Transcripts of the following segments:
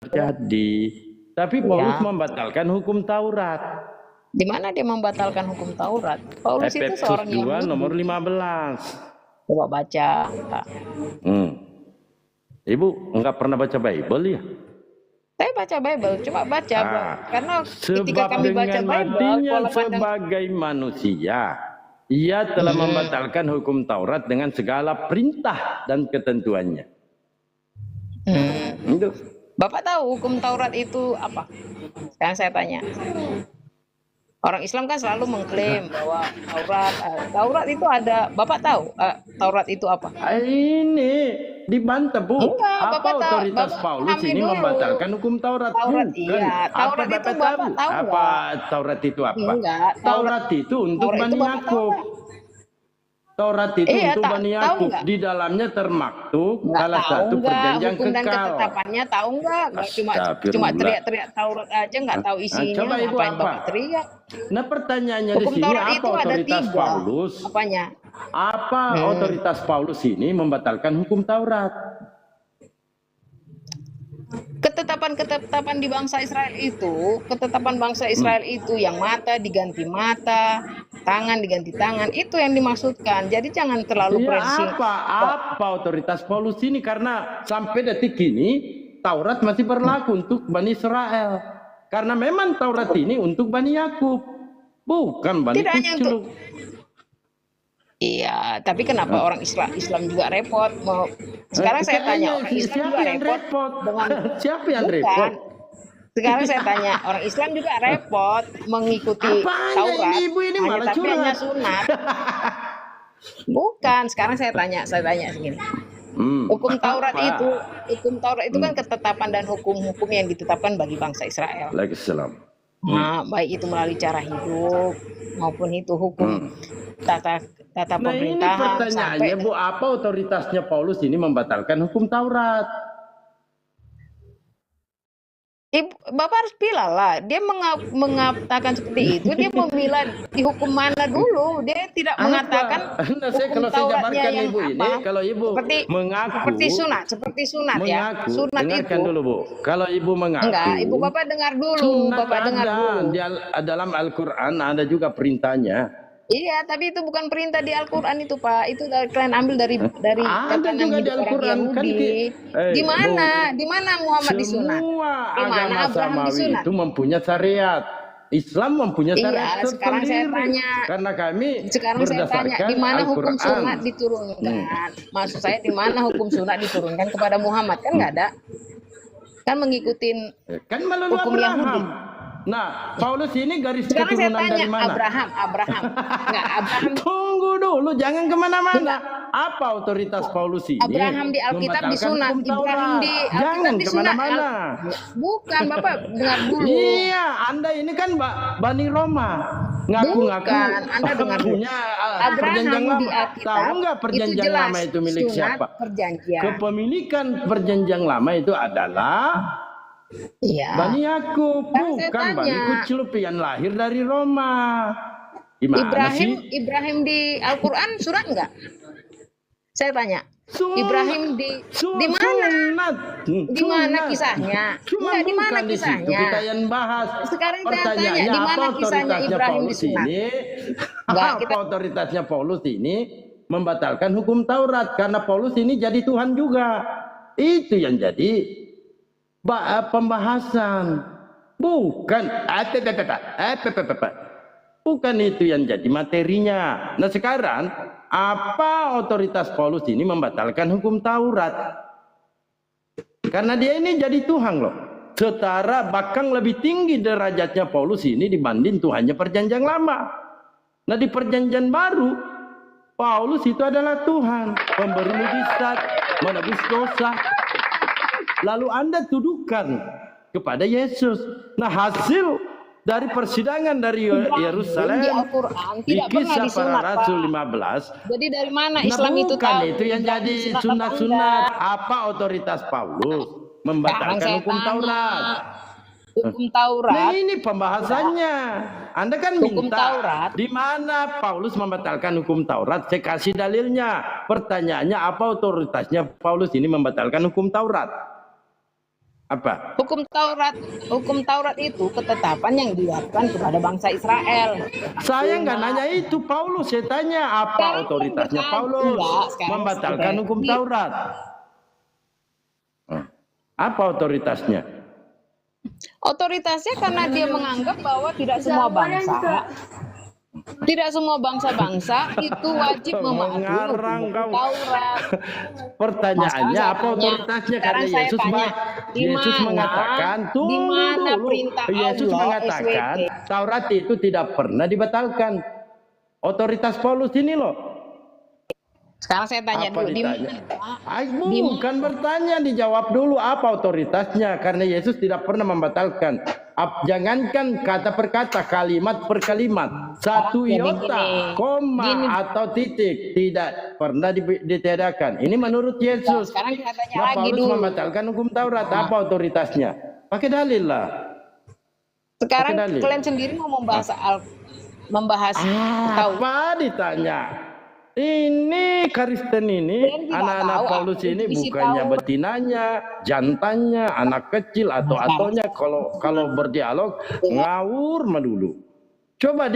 terjadi. Tapi Paulus membatalkan hukum Taurat. Di mana dia membatalkan hukum Taurat? Paulus itu Efesus seorang 2 Yahudi. nomor 15. Coba baca, Pak. Ibu enggak pernah baca Bible ya? Saya baca Bible, coba baca, karena ketika Sebab kami baca dengan Bible, matinya pola pandang sebagai manusia, ia telah membatalkan hukum Taurat dengan segala perintah dan ketentuannya. Itu. Bapak tahu hukum Taurat itu apa? Sekarang saya tanya. Orang Islam kan selalu mengklaim bahwa Taurat itu ada. Bapak tahu Taurat itu apa? Ini dibantah, Bu. Enggak, apa Bapak tahu. otoritas Bapak Paulus ini dulu. membatalkan hukum Taurat? Taurat Bukan. iya. Taurat apa itu Bapak Bapak tahu? tahu Apa Taurat itu apa? Enggak. Taurat itu untuk Taurat Bani itu Bapak tahu Yakub. nggak? Taurat itu Iya, untuk Bani tahu Yakub. nggak? Di dalamnya termaktub Nggak salah tahu satu nggak perjanjian hukum dan kekal. ketetapannya, tahu nggak? Cuma Astagfirullah. teriak-teriak Taurat aja, nggak tahu isinya. Coba Ibu Ngapain apa? Bapak teriak? Nah, pertanyaannya di Hukum sini Taurat apa itu ada otoritas 3. Paulus? Apanya? Apa otoritas Paulus ini membatalkan hukum Taurat? Ketetapan-ketetapan di bangsa Israel itu, ketetapan bangsa Israel itu yang mata diganti mata, tangan diganti tangan, itu yang dimaksudkan. Jadi jangan terlalu presisi. Apa otoritas Paulus ini? Karena sampai detik ini Taurat masih berlaku untuk Bani Israel. Karena memang Taurat ini untuk Bani Yakub, bukan Bani Tidak hanya Kecil. Iya, tapi kenapa orang Islam juga repot? Sekarang saya tanya, orang Islam juga repot dengan siapa yang repot? Sekarang saya tanya, orang Islam juga repot mengikuti Taurat, Ibu ini malah tapi hanya curhat. sunat. Bukan, sekarang saya tanya segini. Hukum Taurat itu kan ketetapan dan hukum-hukum yang ditetapkan bagi bangsa Israel. Waalaikumsalam. Nah, baik itu melalui cara hidup maupun itu hukum tata pemerintahan. Ini pertanyaannya, Bu, apa otoritasnya Paulus ini membatalkan hukum Taurat? Bapak harus pilih lah. Dia mengatakan seperti itu, dia memilah di hukum mana dulu. Dia tidak mengatakan kalau saya jabarkan Ibu ini, kalau Ibu mengaku seperti sunat ya. Sunat dengarkan itu dulu, Bu. Kalau Ibu mengaku, enggak, Ibu Bapak dengar dulu. Bapak dengar dulu. Dalam Al-Qur'an ada juga perintahnya. Iya, tapi itu bukan perintah di Al-Qur'an itu, Pak. Itu kalian ambil dari tatanan hidup orang Yahudi. Di mana Muhammad disunat? Di mana Abraham disunat? Itu mempunyai syariat. Islam mempunyai syariat tersendiri. Sekarang saya tanya. Karena kami di mana hukum sunat diturunkan? Maksud saya di mana hukum sunat diturunkan kepada Muhammad? Kan nggak ada. Kan mengikuti hukum Yahudi. Nah, Paulus ini garis sekarang keturunan saya tanya, dari mana? Abraham. Nggak, Abraham. Tunggu dulu, jangan kemana-mana. Apa otoritas Paulus ini? Abraham di Alkitab disunat. Ibrahim di Alkitab disunat. Kemana-mana. Bukan, Bapak dengar dulu. Iya, Anda ini kan Bani Roma. Ngaku-ngaku. Bukan, Anda dengar dulu. Perjanjian lama. Tahu nggak perjanjian itu lama itu milik siapa? Perjanjian. Kepemilikan perjanjian lama itu adalah Bani Yakub, bukan Bani Kuclup yang lahir dari Roma. Ibrahim di Al-Quran surat enggak? Saya tanya. Ibrahim di mana? Di mana kisahnya? Enggak, di mana kisahnya? Kita yang bahas. Sekarang saya tanya, di mana kisahnya Ibrahim disunat? Apa otoritasnya Paulus ini membatalkan hukum Taurat? Karena Paulus ini jadi Tuhan juga. Itu yang jadi pembahasan, bukan itu yang jadi materinya. Nah, sekarang apa otoritas Paulus ini membatalkan hukum Taurat? Karena dia ini jadi Tuhan loh, setara bahkan lebih tinggi derajatnya Paulus ini dibanding Tuhannya perjanjian lama. Nah, di perjanjian baru Paulus itu adalah Tuhan, pemberi mujizat, menebus dosa. Lalu Anda tuduhkan kepada Yesus. Nah, hasil dari persidangan dari Yerusalem di Kisah Para Rasul 15. Jadi dari mana Islam itu tahu? Itu yang jadi sunat-sunat. Apa otoritas Paulus membatalkan hukum Taurat? Hukum Taurat. Nah, ini pembahasannya. Anda kan hukum minta Taurat. Di mana Paulus membatalkan hukum Taurat? Saya kasih dalilnya. Pertanyaannya, apa otoritasnya Paulus ini membatalkan hukum Taurat? Apa? Hukum Taurat itu ketetapan yang dilakukan kepada bangsa Israel. Saya nggak nanya itu, Paulus. Saya tanya apa Sekarang otoritasnya kan Paulus enggak, sekarang membatalkan sudah hukum di- Taurat? Apa otoritasnya? Otoritasnya karena dia menganggap bahwa tidak semua bangsa itu wajib mematuhi Mengarang hukum kau. Taurat. Pertanyaannya Sekarang apa saya otoritasnya? tanya. Karena Sekarang saya Yesus tanya, di Yesus mana- mengatakan, di tunggu mana dulu. perintah Yesus Allah, mengatakan SWT? Taurat itu tidak pernah dibatalkan. Otoritas Paulus ini loh. Sekarang saya tanya Apa dulu, di ditanya? mana? Bukan bertanya, dijawab dulu apa otoritasnya. Karena Yesus tidak pernah membatalkan. Jangankan kata per kata, kalimat per kalimat, satu Jadi iota, gini. koma Gini. atau titik tidak pernah ditiadakan. Ini menurut Yesus. Sekarang kita tanya Nah, lagi Paulus dulu. membatalkan hukum Taurat. Apa otoritasnya? Pakai dalil lah. Sekarang Pakai dalil. kalian sendiri mau membahas Taurat. Apa ditanya? Ini Kristen ini, Kalian tidak anak-anak tahu Paulus apa ini isi bukannya Taurat. betinanya, jantannya, anak kecil atau atonya kalau berdialog ngawur dulu. Coba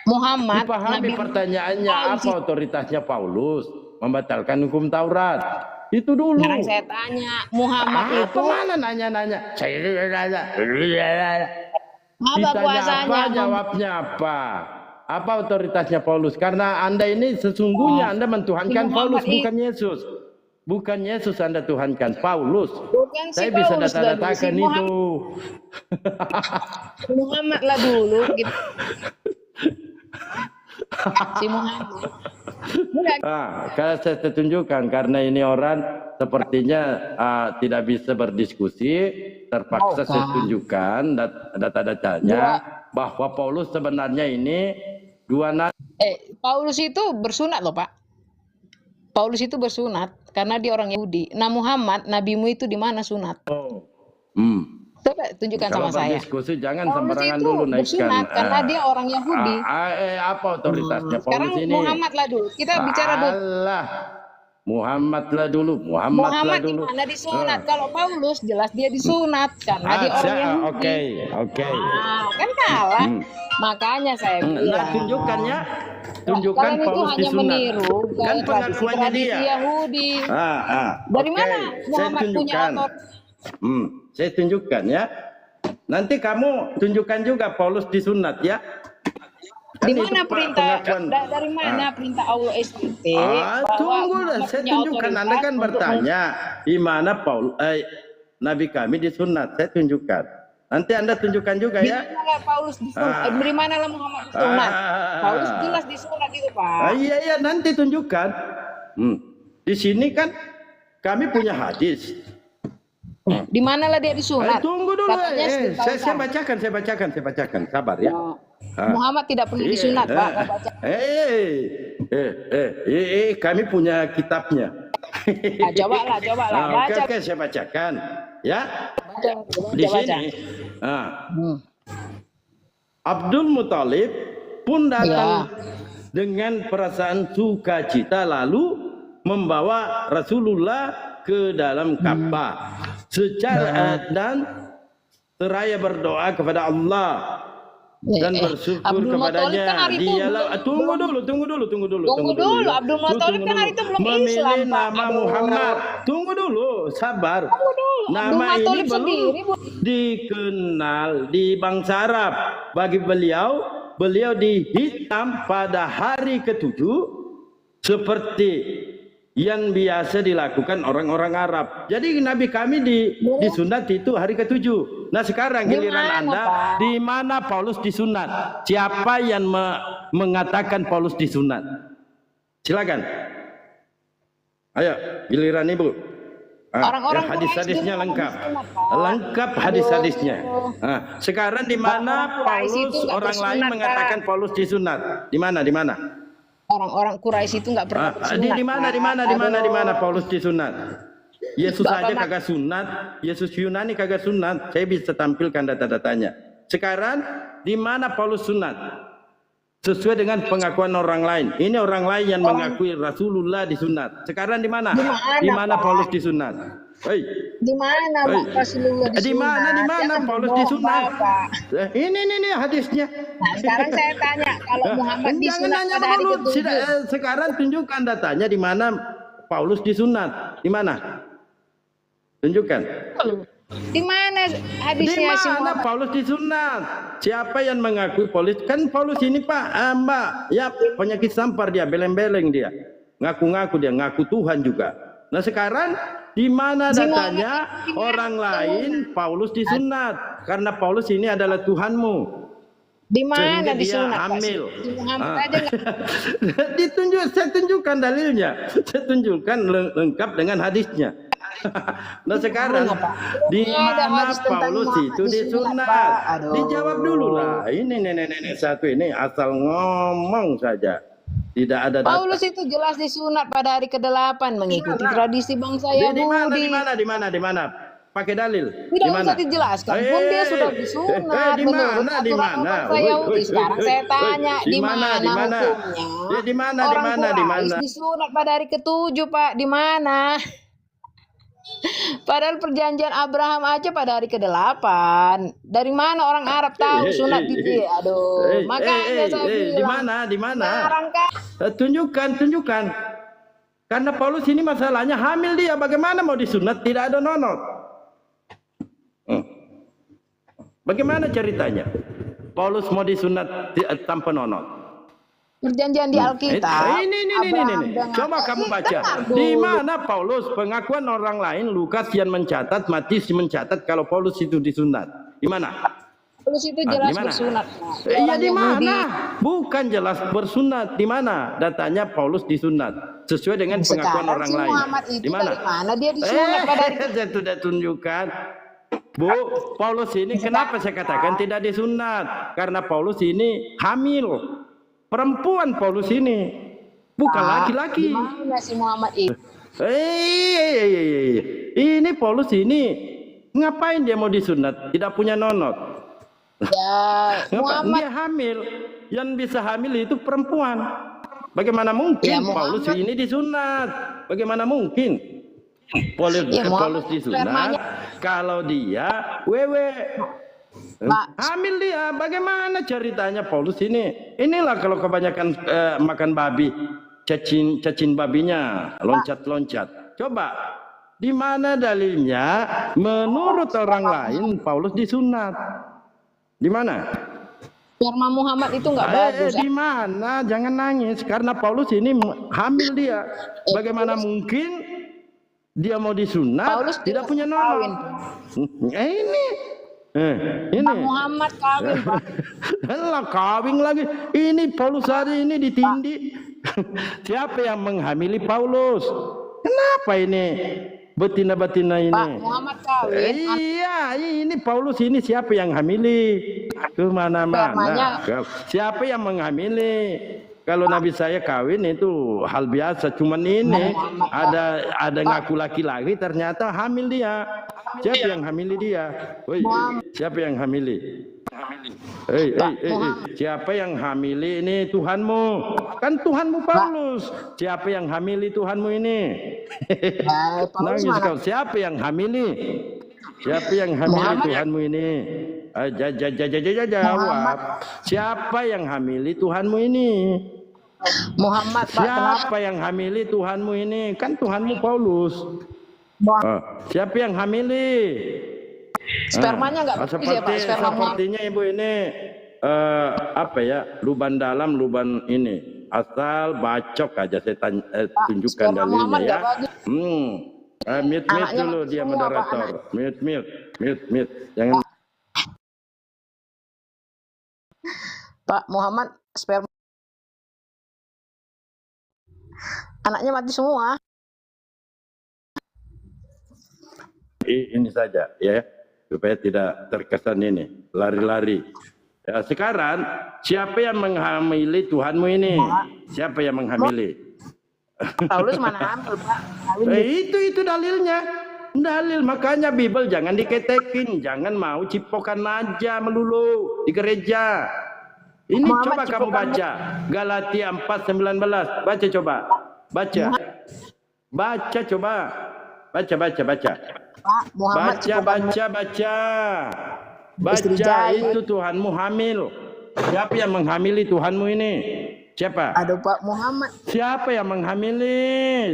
Muhammad, dipahami Nabi pertanyaannya Paulus. apa otoritasnya Paulus membatalkan hukum Taurat. Itu dulu. Sekarang saya tanya, Muhammad itu Mana nanya-nanya? Saya nanya. apa Ditanya puasanya? apa, jawabnya apa? Apa otoritasnya Paulus? Karena Anda ini sesungguhnya Anda mentuhankan Si Paulus, Muhammad bukan Yesus. Bukan Yesus Anda tuhankan, Paulus. Bukan si Saya bisa Paulus lah dulu, si data-datakan itu. Muhammad lah dulu gitu. Si Muhammad. Enggak, Kalau saya tunjukkan, karena ini orang sepertinya tidak bisa berdiskusi, terpaksa saya tunjukkan data-datanya bahwa Paulus sebenarnya ini Paulus itu bersunat loh, Pak. Paulus itu bersunat karena dia orang Yahudi. Nah, Muhammad, nabimu itu di mana sunat? Coba tunjukkan kalau sama saya. berdiskusi jangan Paulus sembarangan itu dulu naikkan. bersunat karena dia orang Yahudi. Apa otoritasnya Sekarang Paulus ini? Muhammad lah dulu. Kita bicara dulu. Allah. Muhammad lah dulu. Muhammad di mana disunat? Kalau Paulus jelas dia disunat karena dia orang Yahudi. Oke. Kan kalah. Makanya saya bilang. Nah, tunjukkannya. Tunjukkan Kalian itu Paulus hanya disunat. meniru Kan pengakuannya tradisi dia. Yahudi. Dari Oke, mana saya Muhammad punya tunjukkan. otot? Saya tunjukkan ya. Nanti kamu tunjukkan juga Paulus disunat ya. Di Kan mana itu perintah? pengakuan. Dari mana perintah Allah SWT? Tunggu lah, saya tunjukkan. Anda kan bertanya di mana Nabi kami disunat. Saya tunjukkan. Nanti Anda tunjukkan juga ya. Di mana Paulus disunat? Dari mana lah Muhammad disunat? Paulus jelas disunat itu, Pak. Iya, nanti tunjukkan. Di sini kan kami punya hadis. Di mana lah dia disunat? Tunggu dulu. Katanya Saya bacakan. Sabar ya. Muhammad tidak perlu disunat, Pak. Kau baca. Kami punya kitabnya. Coba lah, baca. Oke, saya bacakan. Ya. Di Baca. sini. Abdul Muthalib pun datang dengan perasaan sukacita lalu membawa Rasulullah ke dalam Ka'bah secara dan seraya berdoa kepada Allah dan bersyukur Abdul Muthalib kepadanya. kan hari itu Dialah tunggu dulu. Ya. Abdul Muthalib kan hari itu belum memilih Islam, Pak. nama Muhammad. Tunggu dulu, sabar. Nama Abdul ini Muthalib belum sendiri, Bu. dikenal di bangsa Arab. Bagi beliau dihitam pada hari ke-7 seperti yang biasa dilakukan orang-orang Arab. Jadi Nabi kami disunat itu hari ke-7. Nah sekarang giliran Anda, di mana Paulus disunat? Siapa yang mengatakan Paulus disunat? Silakan. Ayo, giliran Ibu. Orang-orang hadis-hadisnya Quraisy lengkap. disunat, Pak. Lengkap hadis-hadisnya. Sekarang di mana Orang-orang Quraisy Paulus itu nggak orang lain bersunat, Pak. mengatakan Paulus disunat? Di mana? Orang-orang Quraisy itu nggak pernah bersunat. Di mana Paulus disunat? Yesus Bapak aja kagak sunat, Yesus Yunani kagak sunat. Saya bisa tampilkan data-datanya. Sekarang di mana Paulus sunat? Sesuai dengan pengakuan orang lain. Ini orang lain yang mengakui Rasulullah disunat. Sekarang di mana? Di mana Paulus disunat? Hei, Di mana hei. Rasulullah Di mana disunat? Jangan Paulus berbohong, disunat? Bapak. Ini hadisnya. Nah, sekarang saya tanya, kalau Muhammad Jangan disunat nanya pada hari dulu. ke-7, Sekarang tunjukkan datanya di mana Paulus disunat. Di mana? Tunjukkan. di mana Di hadisnya si mana Muhammad? Paulus disunat? Siapa yang mengakui Paulus? Kan Paulus ini Pak, Mbak, ya penyakit sampar dia, beleng-beleng dia. Ngaku-ngaku dia, ngaku Tuhan juga. Nah sekarang di mana Si datanya Muhammad orang lain Paulus disunat? Karena Paulus ini adalah Tuhanmu. Di Sehingga mana dia disunat, Pak? hamil. Si Muhammad aja nggak. Saya tunjukkan dalilnya. Saya tunjukkan lengkap dengan hadisnya. Nah sekarang di Ada mana hadis tentang Paulus Muhammad itu disunat, disunat? Pak. Aduh. Dijawab dulu lah. Ini nenek-nenek satu ini asal ngomong saja. Tidak ada data. Paulus itu jelas disunat pada hari ke-8 mengikuti tradisi bangsa Di mana? Yahudi. Di mana? Pakai dalil. Tidak Di mana? usah dijelaskan pun dia sudah disunat di menurut mana? Di aturan mana? bangsa Yahudi. Sekarang saya tanya Di mana? hukumnya? Di mana? Orang Quraisy disunat pada hari ke-7, Pak. Di mana? Padahal perjanjian Abraham aja pada hari ke-8. Dari mana orang Arab tahu sunat di aduh. Makanya saya bilang. Di mana? Sekarang kan Tunjukkan. Karena Paulus ini masalahnya hamil dia. Bagaimana mau disunat tidak ada nonot? Bagaimana ceritanya? Paulus mau disunat tanpa nonot. perjanjian di Alkitab. Ini. Coba kamu baca. Di mana Paulus pengakuan orang lain, Lukas yang mencatat, Matius mencatat kalau Paulus itu disunat. Di mana? Paulus itu jelas bersunat. Iya di mana? Bukan jelas bersunat. Di mana? Datanya Paulus disunat sesuai dengan pengakuan orang si lain. Muhammad itu Di mana? dari mana dia disunat pada hari Saya sudah tunjukkan. Bu, Paulus ini kenapa saya katakan tidak disunat? Karena Paulus ini hamil. Perempuan Paulus ini bukan laki-laki. Di mana si Muhammad itu? Ini Paulus ini ngapain dia mau disunat? Tidak punya nonot. Ya, Muhammad Dia hamil. Yang bisa hamil itu perempuan. Bagaimana mungkin Paulus ini disunat? Bagaimana mungkin? Paulus disunat kalau dia wewe. Hamil dia, bagaimana ceritanya Paulus ini? Inilah kalau kebanyakan makan babi, cacing babinya loncat-loncat. Coba, di mana dalilnya? Menurut orang lain Paulus disunat. Di mana? sperma Muhammad itu nggak bagus. Di mana? Jangan nangis karena Paulus ini hamil dia. Bagaimana mungkin dia mau disunat? Paulus tidak punya nonton. Ini Muhammad kawin, Pak. Lah kawin lagi. Ini Paulus hari ini ditindih. Siapa yang menghamili Paulus? Kenapa ini betina-betina ini? Pak Muhammad kawin. Iya, ini Paulus ini siapa yang hamili? Kemana-mana. Siapa yang menghamili? Kalau Nabi saya kawin itu hal biasa. Cuman ini ada ngaku laki-laki ternyata hamil dia. Siapa yang hamili dia? Woi, siapa yang hamili? Siapa yang hamili ini Tuhanmu? Kan Tuhanmu Paulus. Siapa yang hamili Tuhanmu ini? Nangis kau. Siapa yang hamili? Siapa yang hamili Tuhanmu ini? Jawab. Siapa yang hamili Tuhanmu ini? Muhammad, Pak. Siapa yang hamili Tuhanmu ini? Kan Tuhanmu Paulus. Siapa yang hamili? Spermanya nggak bagus ya, Pak? Sepertinya ibu ini apa ya? Luban dalam, luban ini. Asal bacok aja saya tunjukkan dalilnya ya. Mute dulu dia moderator. Mute. Jangan. Pak Muhammad sperma anaknya mati semua. Ini saja ya, supaya tidak terkesan ini lari-lari. Ya, sekarang siapa yang menghamili Tuhanmu ini? Siapa yang menghamili? Paulus mana hamil, Pak? Itu dalilnya. Dalil, makanya Bible jangan diketekin, jangan mau cipokan aja melulu di gereja. Ini coba kamu baca Galatia 4:19. Baca coba. Baca coba. Baca. Pak Muhammad Baca, cukup baca. Istri Baca, jahil. itu Tuhanmu hamil. Siapa yang menghamili Tuhanmu ini? Siapa? Aduh Pak Muhammad. Siapa yang menghamili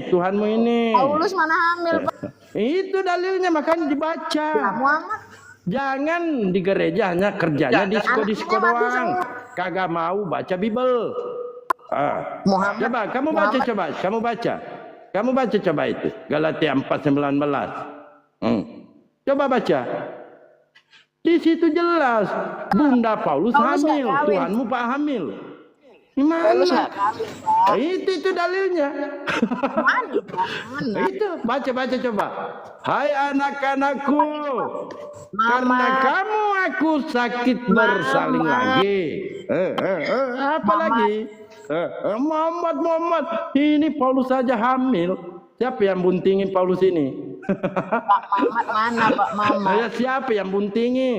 Tuhanmu ini? Paulus mana hamil Pak? Itu dalilnya, makanya dibaca. Pak Muhammad. Jangan di gereja hanya kerjanya disko doang. Kagak mau baca Bible. Muhammad. Coba kamu baca, Kamu baca coba itu. Galatia 4:19. Coba baca. Di situ jelas Bunda Paulus hamil, Tuhanmu Pak hamil. Paulus Gimana? nggak kawin Pak. Itu dalilnya. Mana Pak? Mana? Itu baca coba. Hai anak-anakku, karena kamu aku sakit bersalin lagi. Apa lagi? Muhammad, ini Paulus saja hamil. Siapa yang buntingin Paulus ini? Pak Muhammad mana Pak Muhammad? Siapa yang buntingi?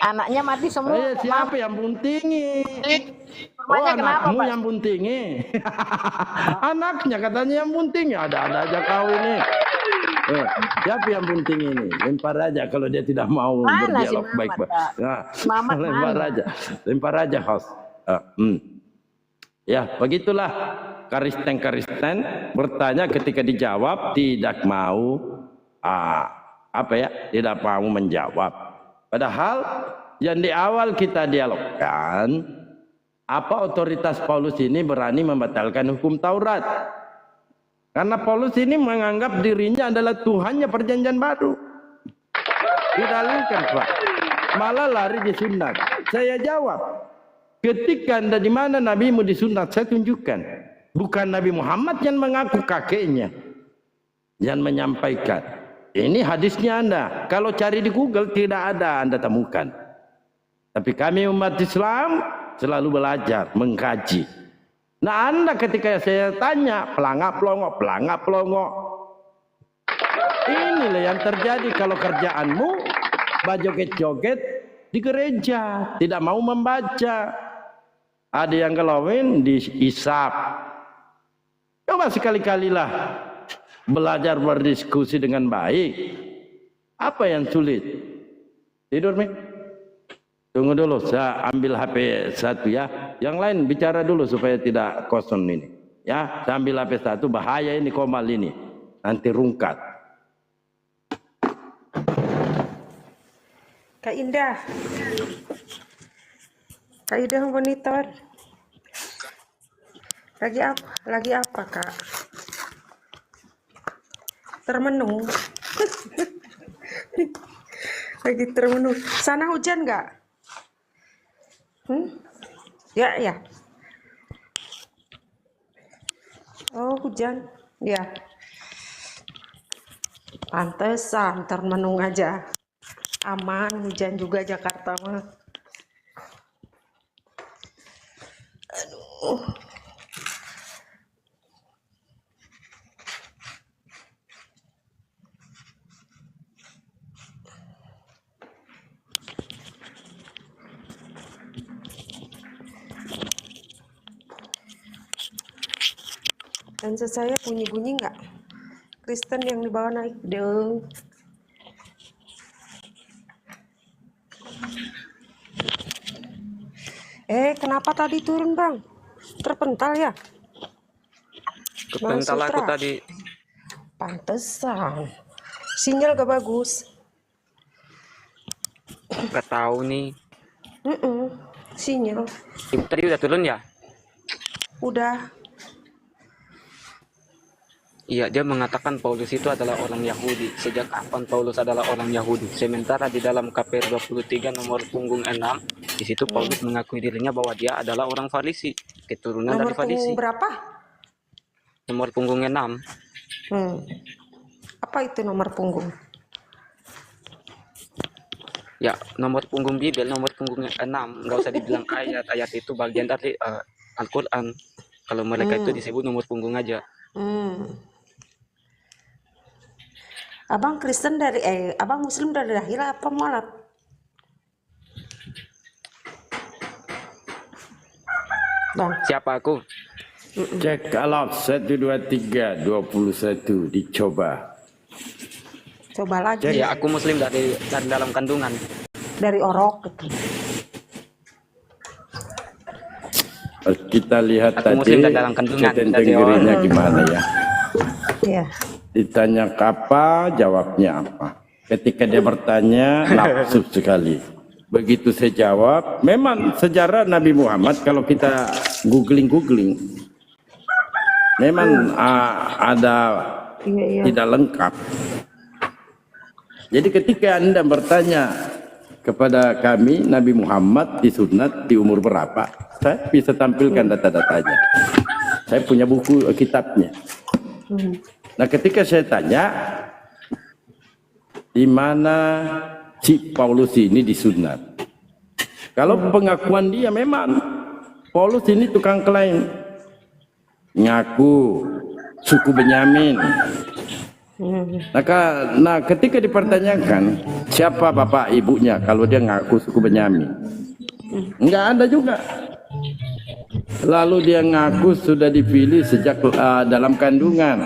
Anaknya mati semua. Siapa yang buntingi? Rumahnya kenapa Anakmu Pak? yang buntingi. Anaknya katanya yang buntingi. Ada aja kau ini. Siapa yang bunting ini? Lempar aja kalau dia tidak mau Mana si berdialog Mamat, baik-baik. Pak? Nah, Mamat lempar aja host. Ya, begitulah Kristen bertanya ketika dijawab tidak mau tidak mau menjawab. Padahal yang di awal kita dialogkan, apa otoritas Paulus ini berani membatalkan hukum Taurat? Karena Paulus ini menganggap dirinya adalah Tuhannya perjanjian baru. Didalilkan Pak. Malah lari disunat. Saya jawab, ketika Anda di mana nabimu disunat, saya tunjukkan. Bukan Nabi Muhammad yang mengaku kakeknya yang menyampaikan. Ini hadisnya Anda. Kalau cari di Google tidak ada Anda temukan. Tapi kami umat Islam selalu belajar, mengkaji. Nah Anda ketika saya tanya pelangak pelongo. Inilah yang terjadi kalau kerjaanmu joget-joget di gereja, tidak mau membaca. Ada yang kelawin diisap. Coba sekali-kalilah belajar berdiskusi dengan baik. Apa yang sulit? Tidur Mi? Tunggu dulu, saya ambil HP satu ya. Yang lain bicara dulu supaya tidak kosong ini. Ya, saya ambil HP satu, bahaya ini komal ini. Nanti rungkat. Kak Indah. Kak Indah monitor. Lagi apa, Kak? Termenung. Lagi termenung. Sana hujan nggak? Ya. Oh, hujan. Ya. Pantesan termenung aja. Aman, hujan juga Jakarta mah. Aduh. Lensa saya bunyi-bunyi nggak? Kristen yang dibawa naik dong. Kenapa tadi turun Bang? Terpental ya? Kepental aku tadi. Pantesan. Sinyal gak bagus. Gak tahu nih. Sinyal. Ibu tadi udah turun ya? Udah. Iya, dia mengatakan Paulus itu adalah orang Yahudi. Sejak kapan Paulus adalah orang Yahudi? Sementara di dalam KPR 23 nomor punggung 6, di situ Paulus mengakui dirinya bahwa dia adalah orang Farisi, keturunan Nomor dari Farisi. punggung berapa? Nomor punggung 6. Apa itu nomor punggung? Ya, nomor punggung Bible, nomor punggung 6. Nggak usah dibilang ayat itu bagian dari Al-Quran. Kalau mereka itu disebut nomor punggung aja. Abang Kristen Abang Muslim dari lahir apa mualaf? Bang. Siapa aku? Cek alat 123 21 dicoba. Coba lagi Ya, aku muslim dari dalam kandungan. dari orok gitu. Kita lihat Aku tadi muslim dari dalam kandungan. tenggirinya gimana ya. Iya. Ditanya apa, jawabnya apa. Ketika dia bertanya, nafsu sekali. Begitu saya jawab, memang sejarah Nabi Muhammad kalau kita googling, memang ada Iya. tidak lengkap. Jadi ketika Anda bertanya kepada kami, Nabi Muhammad disunat di umur berapa, saya bisa tampilkan data-datanya. Saya punya buku kitabnya. Nah, ketika saya tanya, di mana si Paulus ini disunat? Kalau pengakuan dia memang Paulus ini tukang klaim, ngaku suku Benyamin. Nah, ketika dipertanyakan siapa bapak ibunya kalau dia ngaku suku Benyamin, enggak ada juga. Lalu dia ngaku sudah dipilih sejak dalam kandungan.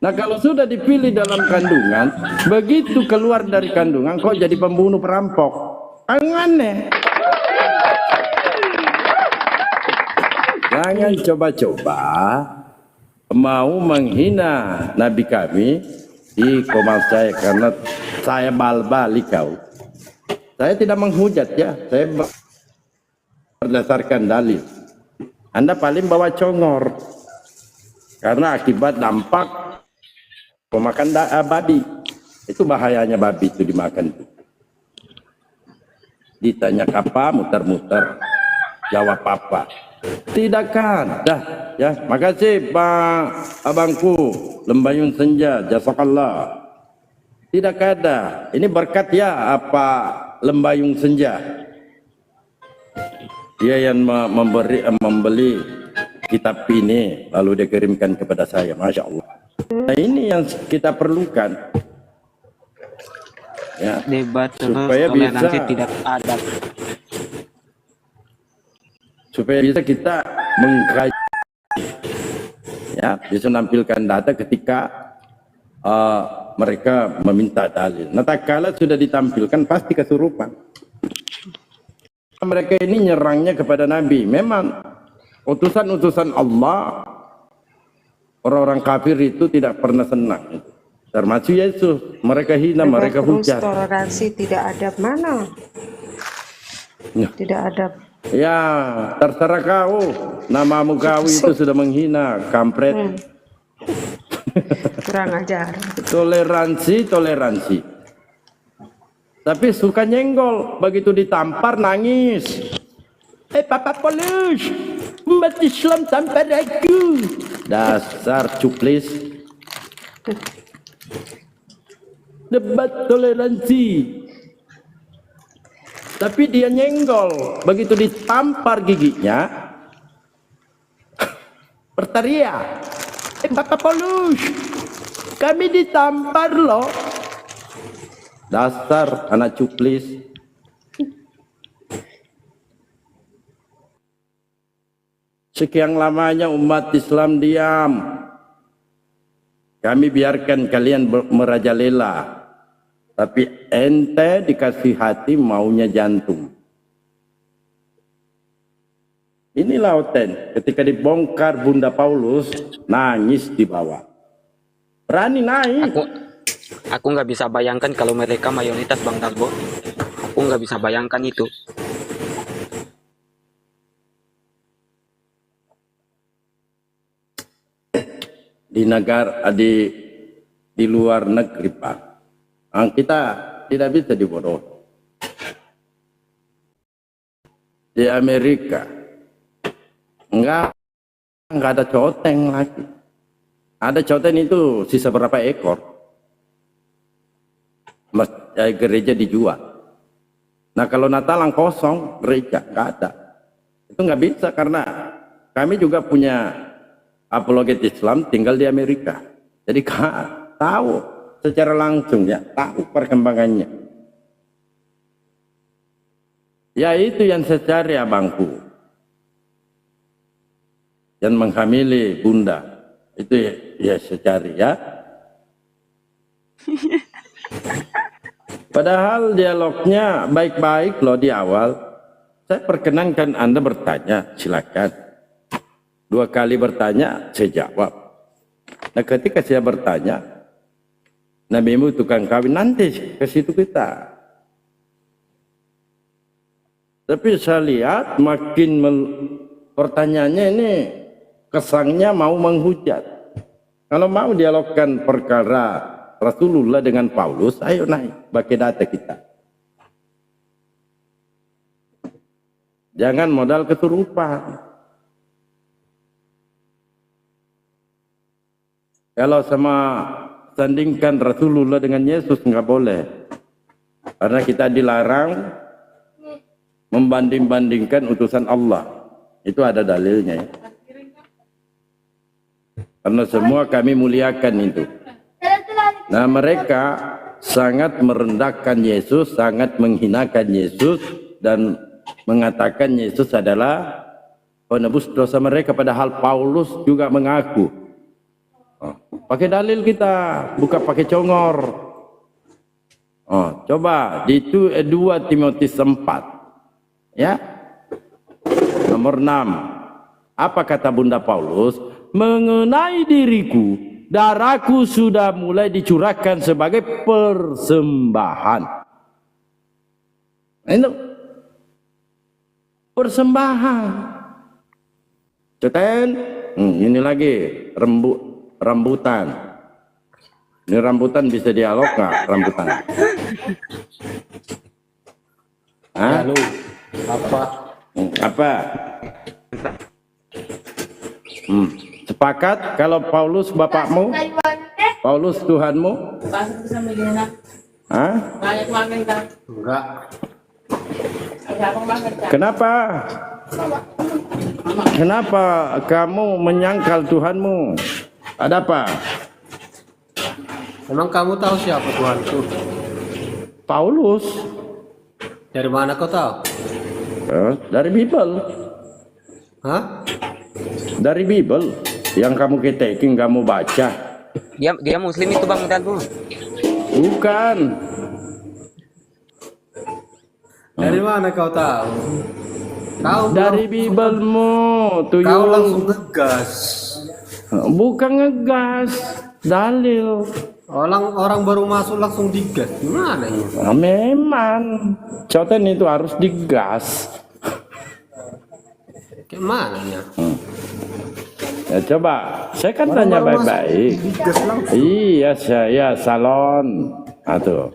Nah, kalau sudah dipilih dalam kandungan, begitu keluar dari kandungan kok jadi pembunuh perampok, aneh. Jangan coba-coba mau menghina Nabi kami di komen saya karena saya bal-balik kau. Saya tidak menghujat ya, saya berdasarkan dalil. Anda paling bawa congor karena akibat dampak pemakan babi. Itu bahayanya babi itu dimakan. Ditanya apa, muter-muter, jawab apa. Tidak ada ya. Makasih Pak abangku Lembayun Senja, jazakallah. Tidak ada. Ini berkat ya apa Lembayung Senja. Dia yang membeli kitab ini lalu dia kirimkan kepada saya, masya Allah. Nah, ini yang kita perlukan. Ya, Debat terus supaya toleransi bisa tidak ada. Supaya bisa kita mengkaji, ya, bisa menampilkan data ketika mereka meminta dalil. Nah, tak kala sudah ditampilkan pasti kesurupan. Mereka ini nyerangnya kepada Nabi. Memang utusan-utusan Allah, orang-orang kafir itu tidak pernah senang. Termasuk Yesus, mereka hina, mereka hujat. Toleransi tidak ada mana? Ya. Tidak ada. Ya, terserah kau. Namamu kau itu sudah menghina, kampret. Kurang ajar. Toleransi. Tapi suka nyenggol, begitu ditampar nangis. Papa Paulus, umat Islam tampar aku. Dasar cuplis. Debat toleransi. Tapi dia nyenggol, begitu ditampar giginya, berteriak. Papa Paulus, kami ditampar loh. Dasar anak cuplis. Sekian lamanya umat Islam diam. Kami biarkan kalian merajalela. Tapi ente dikasih hati maunya jantung. Inilah Oten. Ketika dibongkar Bunda Paulus, nangis di bawah. Berani naik. Aku nggak bisa bayangkan kalau mereka mayoritas, Bang Dalbo. Aku nggak bisa bayangkan itu. Di negara di luar negeri, Pak. Kita tidak bisa dibodohi. Di Amerika enggak ada coteng lagi. Ada coteng itu sisa berapa ekor. Gereja dijual. Nah, kalau Natalan kosong, gereja nggak ada. Itu nggak bisa karena kami juga punya apologet Islam tinggal di Amerika. Jadi tahu secara langsung ya, tahu perkembangannya. Ya itu yang saya cari abangku. Yang menghamili bunda. Itu ya saya cari ya. Padahal dialognya baik-baik loh di awal. Saya perkenankan Anda bertanya, silakan. 2 kali bertanya, saya jawab. Nah ketika saya bertanya, nabimu tukang kawin, nanti ke situ kita. Tapi saya lihat makin pertanyaannya ini kesannya mau menghujat. Kalau mau dialogkan perkara Rasulullah dengan Paulus, ayo naik, pakai data kita. Jangan modal kesurupan. Kalau sama sandingkan Rasulullah dengan Yesus nggak boleh. Karena kita dilarang membanding-bandingkan utusan Allah. Itu ada dalilnya ya. Karena semua kami muliakan itu. Nah mereka sangat merendahkan Yesus, sangat menghinakan Yesus, dan mengatakan Yesus adalah penebus dosa mereka, padahal Paulus juga mengaku. Pakai dalil kita, bukan pakai congor. Coba di 2 Timotius 4 ya, nomor 6. Apa kata Bunda Paulus? Mengenai diriku, darahku sudah mulai dicurahkan sebagai persembahan. Itu persembahan. Ceten, ini lagi rambutan. Ini rambutan bisa dialog nggak rambutan? Hah? Lalu apa? Apa? Sepakat kalau Paulus bapakmu, Paulus Tuhanmu? Hah? Enggak. Kenapa? Kenapa kamu menyangkal Tuhanmu? Ada apa? Emang kamu tahu siapa Tuhanku? Paulus. Dari mana kau tahu? Dari Bible. Hah? Dari Bible yang kamu ketekin, kamu baca. Dia muslim itu Bang Dalbu. Bukan. Dari mana kau tahu? Kau Dari Biblemu, kau tuyul. langsung ngegas. Bukan ngegas, dalil. Orang baru masuk langsung digas. Gimana ini? Memang coten itu harus digas. Kayak mana ya? Ya coba, saya kan tanya baik-baik. Digas langsung. Iya, saya salon. Atau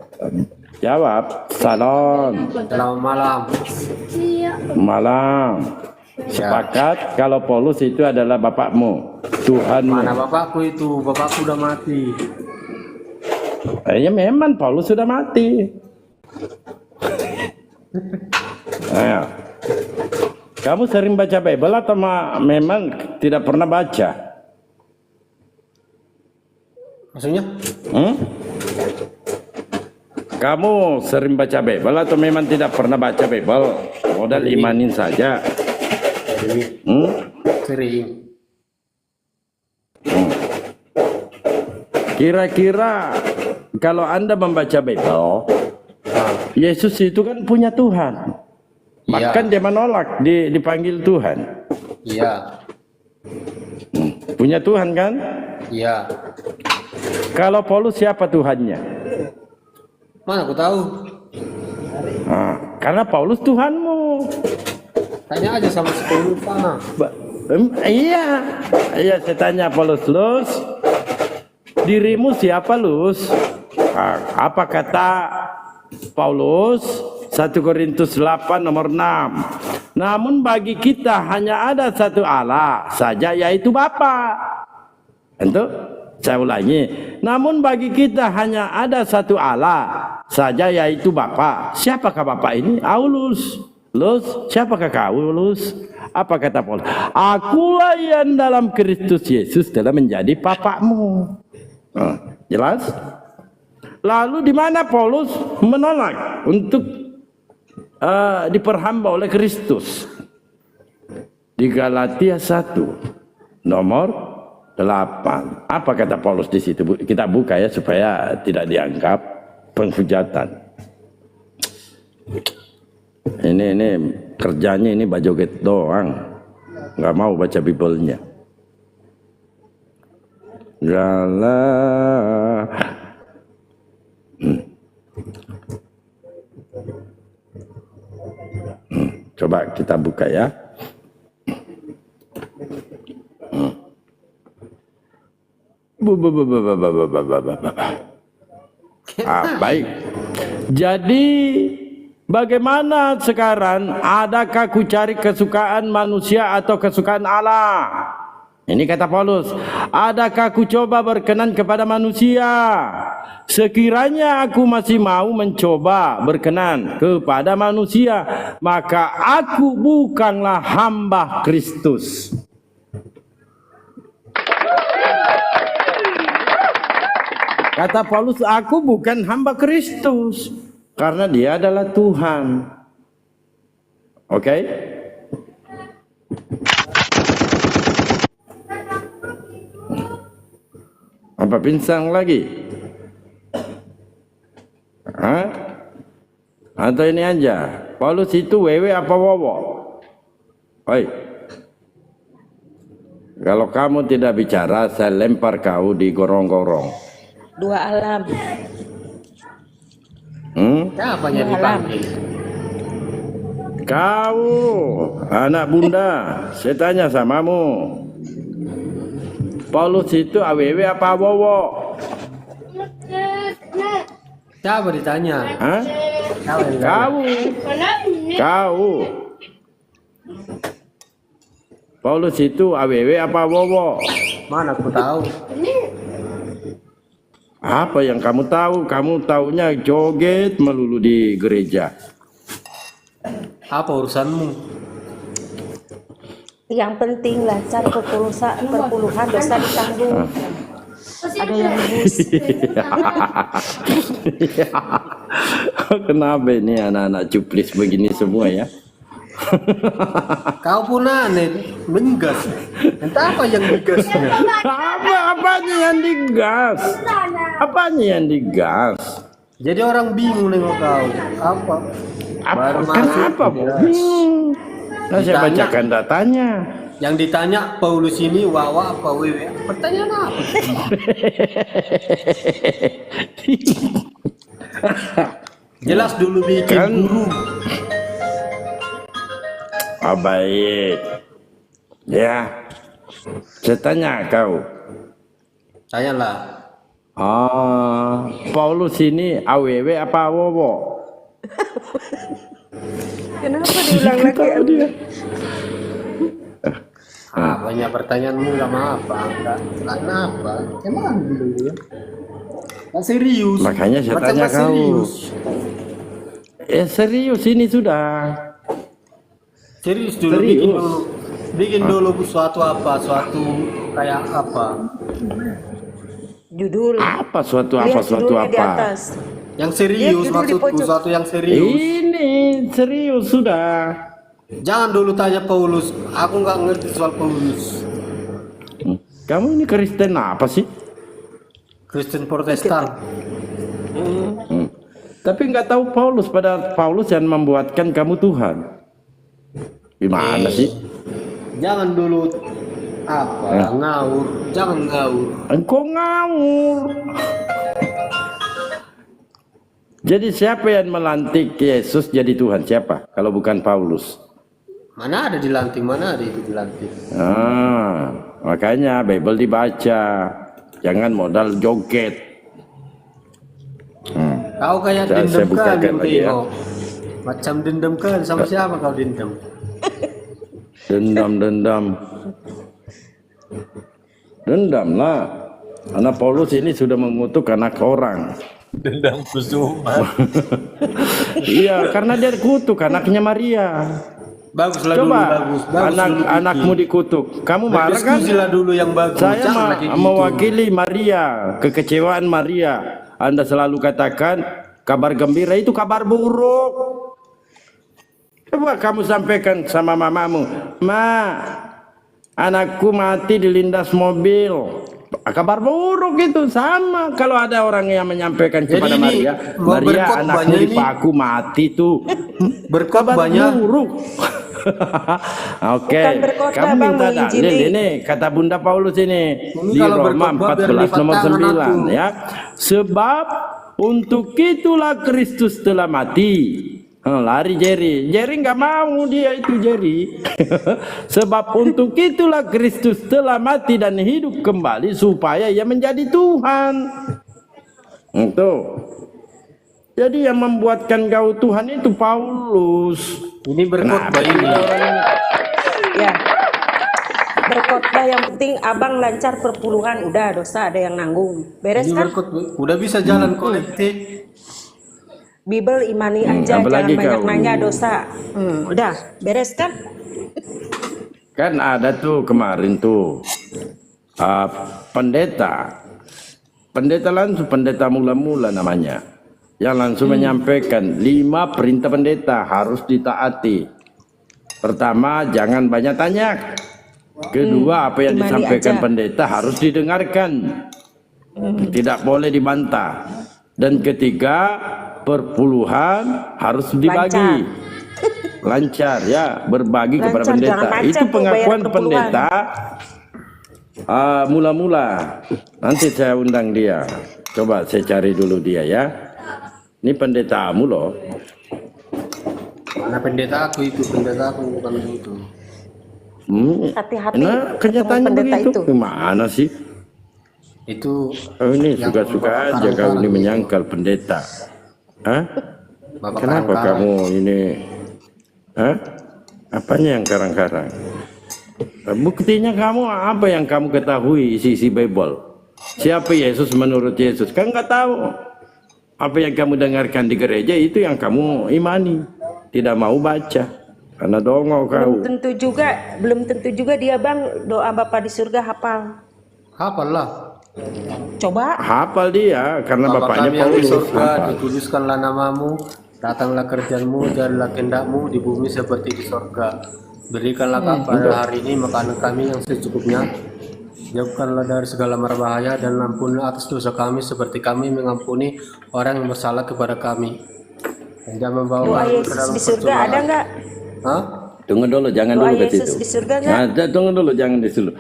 jawab salon. Selamat malam. Malam. Sepakat kalau Paulus itu adalah bapakmu, Tuhanmu. Mana bapakku itu? Bapakku udah mati. Ya memang Paulus sudah mati. Ayo. Kamu sering baca Bible atau memang tidak pernah baca? Maksudnya? Kamu sering baca Bible atau memang tidak pernah baca Bible? Modal imanin saja. Sering. Kira-kira kalau Anda membaca Bible, Yesus itu kan punya Tuhan. Bahkan dia menolak dipanggil Tuhan. Iya. Punya Tuhan kan? Iya. Kalau Paulus siapa Tuhannya? Mana aku tahu? Karena Paulus Tuhanmu. Tanya aja sama sekolah sana. Iya saya tanya Paulus, Lus, dirimu siapa Lus? Apa kata Paulus? 1 Korintus 8 nomor 6. Namun bagi kita hanya ada satu Allah saja, yaitu Bapa. Itu saya ulangi. Namun bagi kita hanya ada satu Allah saja, yaitu Bapa. Siapakah Bapa ini? Aulus. Lus, siapakah kau Lus? Apa kata Paulus? Akulah yang dalam Kristus Yesus telah menjadi bapakmu. Jelas? Lalu di mana Paulus menolak untuk diperhamba oleh Kristus? Di Galatia 1 nomor 8. Apa kata Paulus di situ? Kita buka ya supaya tidak dianggap penghujatan. Ini kerjanya ini bajoget doang, nggak mau baca Bible-nya. Galah. Coba kita buka ya. Baik. Jadi bagaimana sekarang? Adakah ku cari kesukaan manusia atau kesukaan Allah? Ini kata Paulus. Adakah ku coba berkenan kepada manusia? Sekiranya aku masih mau mencoba berkenan kepada manusia, maka aku bukanlah hamba Kristus. Kata Paulus, aku bukan hamba Kristus karena dia adalah Tuhan. Oke? Apa pinsang lagi? Hah? Atau ini aja? Paulus itu wewe apa wowo? Oi. Kalau kamu tidak bicara, saya lempar kau di gorong-gorong. 2 alam. Siapa yang dipanggil? Kau, anak bunda, saya tanya samamu. Paulus itu awewe apa wowo? Siapa ditanya? Hah? Siapa yang ditanya? Kau. Paulus itu awewe apa wowo? Mana aku tahu? Apa yang kamu tahu? Kamu taunya joget melulu di gereja. Apa urusanmu? Yang penting lancar perpuluhan dosa ditanggung. Ada yang lulus. Kenapa ini anak-anak cuplis begini semua ya? Kau pun aneh, menggas. Entah apa yang digasnya. Apanya yang digas? Apanya yang digas? Jadi orang bingung nengok kau. Apa? Baru Kenapa, Bu? Nah, saya Ditanya. bacakan datanya. Yang ditanya Paulus ini wawa apa wewe? Pertanyaan apa? Jelas dulu bikin Kan- guru. Oh, baik. Ya. Saya tanya kau. Tanyalah. Paulus ini AWW apa wowo? Kenapa diulang lagi? Dia. Banyak pertanyaanmu lama apa? Enggak kenapa? Emang dulu ya? Nggak serius. Makanya saya Macam tanya nggak kau. serius. Serius ini sudah. Serius dulu Serius. bikin dulu suatu kayak apa? Judul. Apa suatu Lihat apa suatu judulnya di apa? atas. Yang serius Lihat judul di maksudku pojok. suatu yang serius. Ini serius sudah. Jangan dulu tanya Paulus. Aku nggak ngerti soal Paulus. Kamu ini Kristen apa sih? Kristen Protestan. Tapi nggak tahu Paulus, pada Paulus yang membuatkan kamu Tuhan. Gimana sih? Jangan dulu ngawur. Jangan ngawur. Engkau ngawur. Jadi siapa yang melantik Yesus jadi Tuhan? Siapa? Kalau bukan Paulus. Mana ada dilantik? Mana ada itu dilantik? Makanya Bible dibaca. Jangan modal joget. Kau kayak Saya dendam bukakan kali lagi ya. tengok. Macam dendam kali sama siapa kau dendam? Dendam lah. Anak Paulus ini sudah mengutuk anak orang. Dendam kusuma. Iya, karena dia kutuk anaknya Maria. Baguslah dulu, Coba bagus dulu, anakmu dikutuk. Kamu marah kan? Berdiskusilah dulu yang bagus. Saya Jangan lagi gitu. mewakili Maria, kekecewaan Maria. Anda selalu katakan kabar gembira itu kabar buruk. Coba kamu sampaikan sama mamamu, Ma, Anakku mati dilindas mobil. Kabar buruk itu sama kalau ada orang yang menyampaikan Jadi kepada ini Maria, mau Maria berkhotbahnya anakmu ini- dipaku mati tuh. Kabar Berkhotbahnya buruk. Oke, Bukan berkhotbah, kamu Bang, minta menginjili. dalil ini kata Bunda Paulus ini Ini di kalau Roma berkhotbah biar 14 nomor lipat tangan 9 aku. ya. Sebab untuk itulah Kristus telah mati. Lari Jerry nggak mau, dia itu Jerry. Sebab untuk itulah Kristus telah mati dan hidup kembali supaya ia menjadi Tuhan. Itu. Jadi yang membuatkan kau Tuhan itu Paulus. ini berkhotbah ini. Ya. Berkhotbah yang penting abang lancar perpuluhan, udah dosa ada yang nanggung. Beres Ini kan? berkhotbah. Udah bisa jalan kolektif. Bibel imani aja, jangan apalagi banyak kau. nanya dosa. Udah, beres kan? Kan ada tuh kemarin tuh pendeta langsung, pendeta mula-mula namanya, yang langsung menyampaikan 5 perintah pendeta harus ditaati. Pertama, jangan banyak tanya. Kedua, apa yang imani disampaikan aja. pendeta harus didengarkan, tidak boleh dibantah. Dan ketiga, perpuluhan harus dibagi. Lancar ya, berbagi kepada Lancar, pendeta. jangan macet Itu tuh pengakuan bayar perpuluhan. pendeta mula-mula. Nanti saya undang dia. Coba saya cari dulu dia ya. Ini pendetamu loh. Mana pendeta aku itu, pendeta aku bukan itu. Hati-hati Nah, ketemu kenyataannya pendeta begitu. itu. Gimana sih? Itu Oh, ini yang suka-suka Bapak aja kau ini karang-karang menyangkal pendeta. Hah? Bapak Kenapa karang-karang. kamu ini? Hah? Apanya yang karang-karang? Buktinya kamu apa yang kamu ketahui isi Bible? Siapa Yesus menurut Yesus? Kan nggak tahu. Apa yang kamu dengarkan di gereja itu yang kamu imani. Tidak mau baca karena dongeng kau. Belum tentu juga dia bang doa Bapa di surga hafal. Hafal lah. Coba Hafal dia karena Bapa bapaknya kami yang di Paulus. surga, Hafal. dikuduskanlah namamu, datanglah kerjaanmu, jadilah kehendakmu di bumi seperti di surga. Berikanlah kami pada hari ini makanan kami yang secukupnya. Jauhkanlah dari segala mara bahaya dan ampunilah atas dosa kami seperti kami mengampuni orang yang bersalah kepada kami. Dan jangan membawa doa kami ke Yesus dalam di surga ada percobaan. nggak? Hah? Tunggu dulu, jangan Doa dulu ke Yesus situ. di surga nggak? Nah, tunggu dulu, jangan di situ.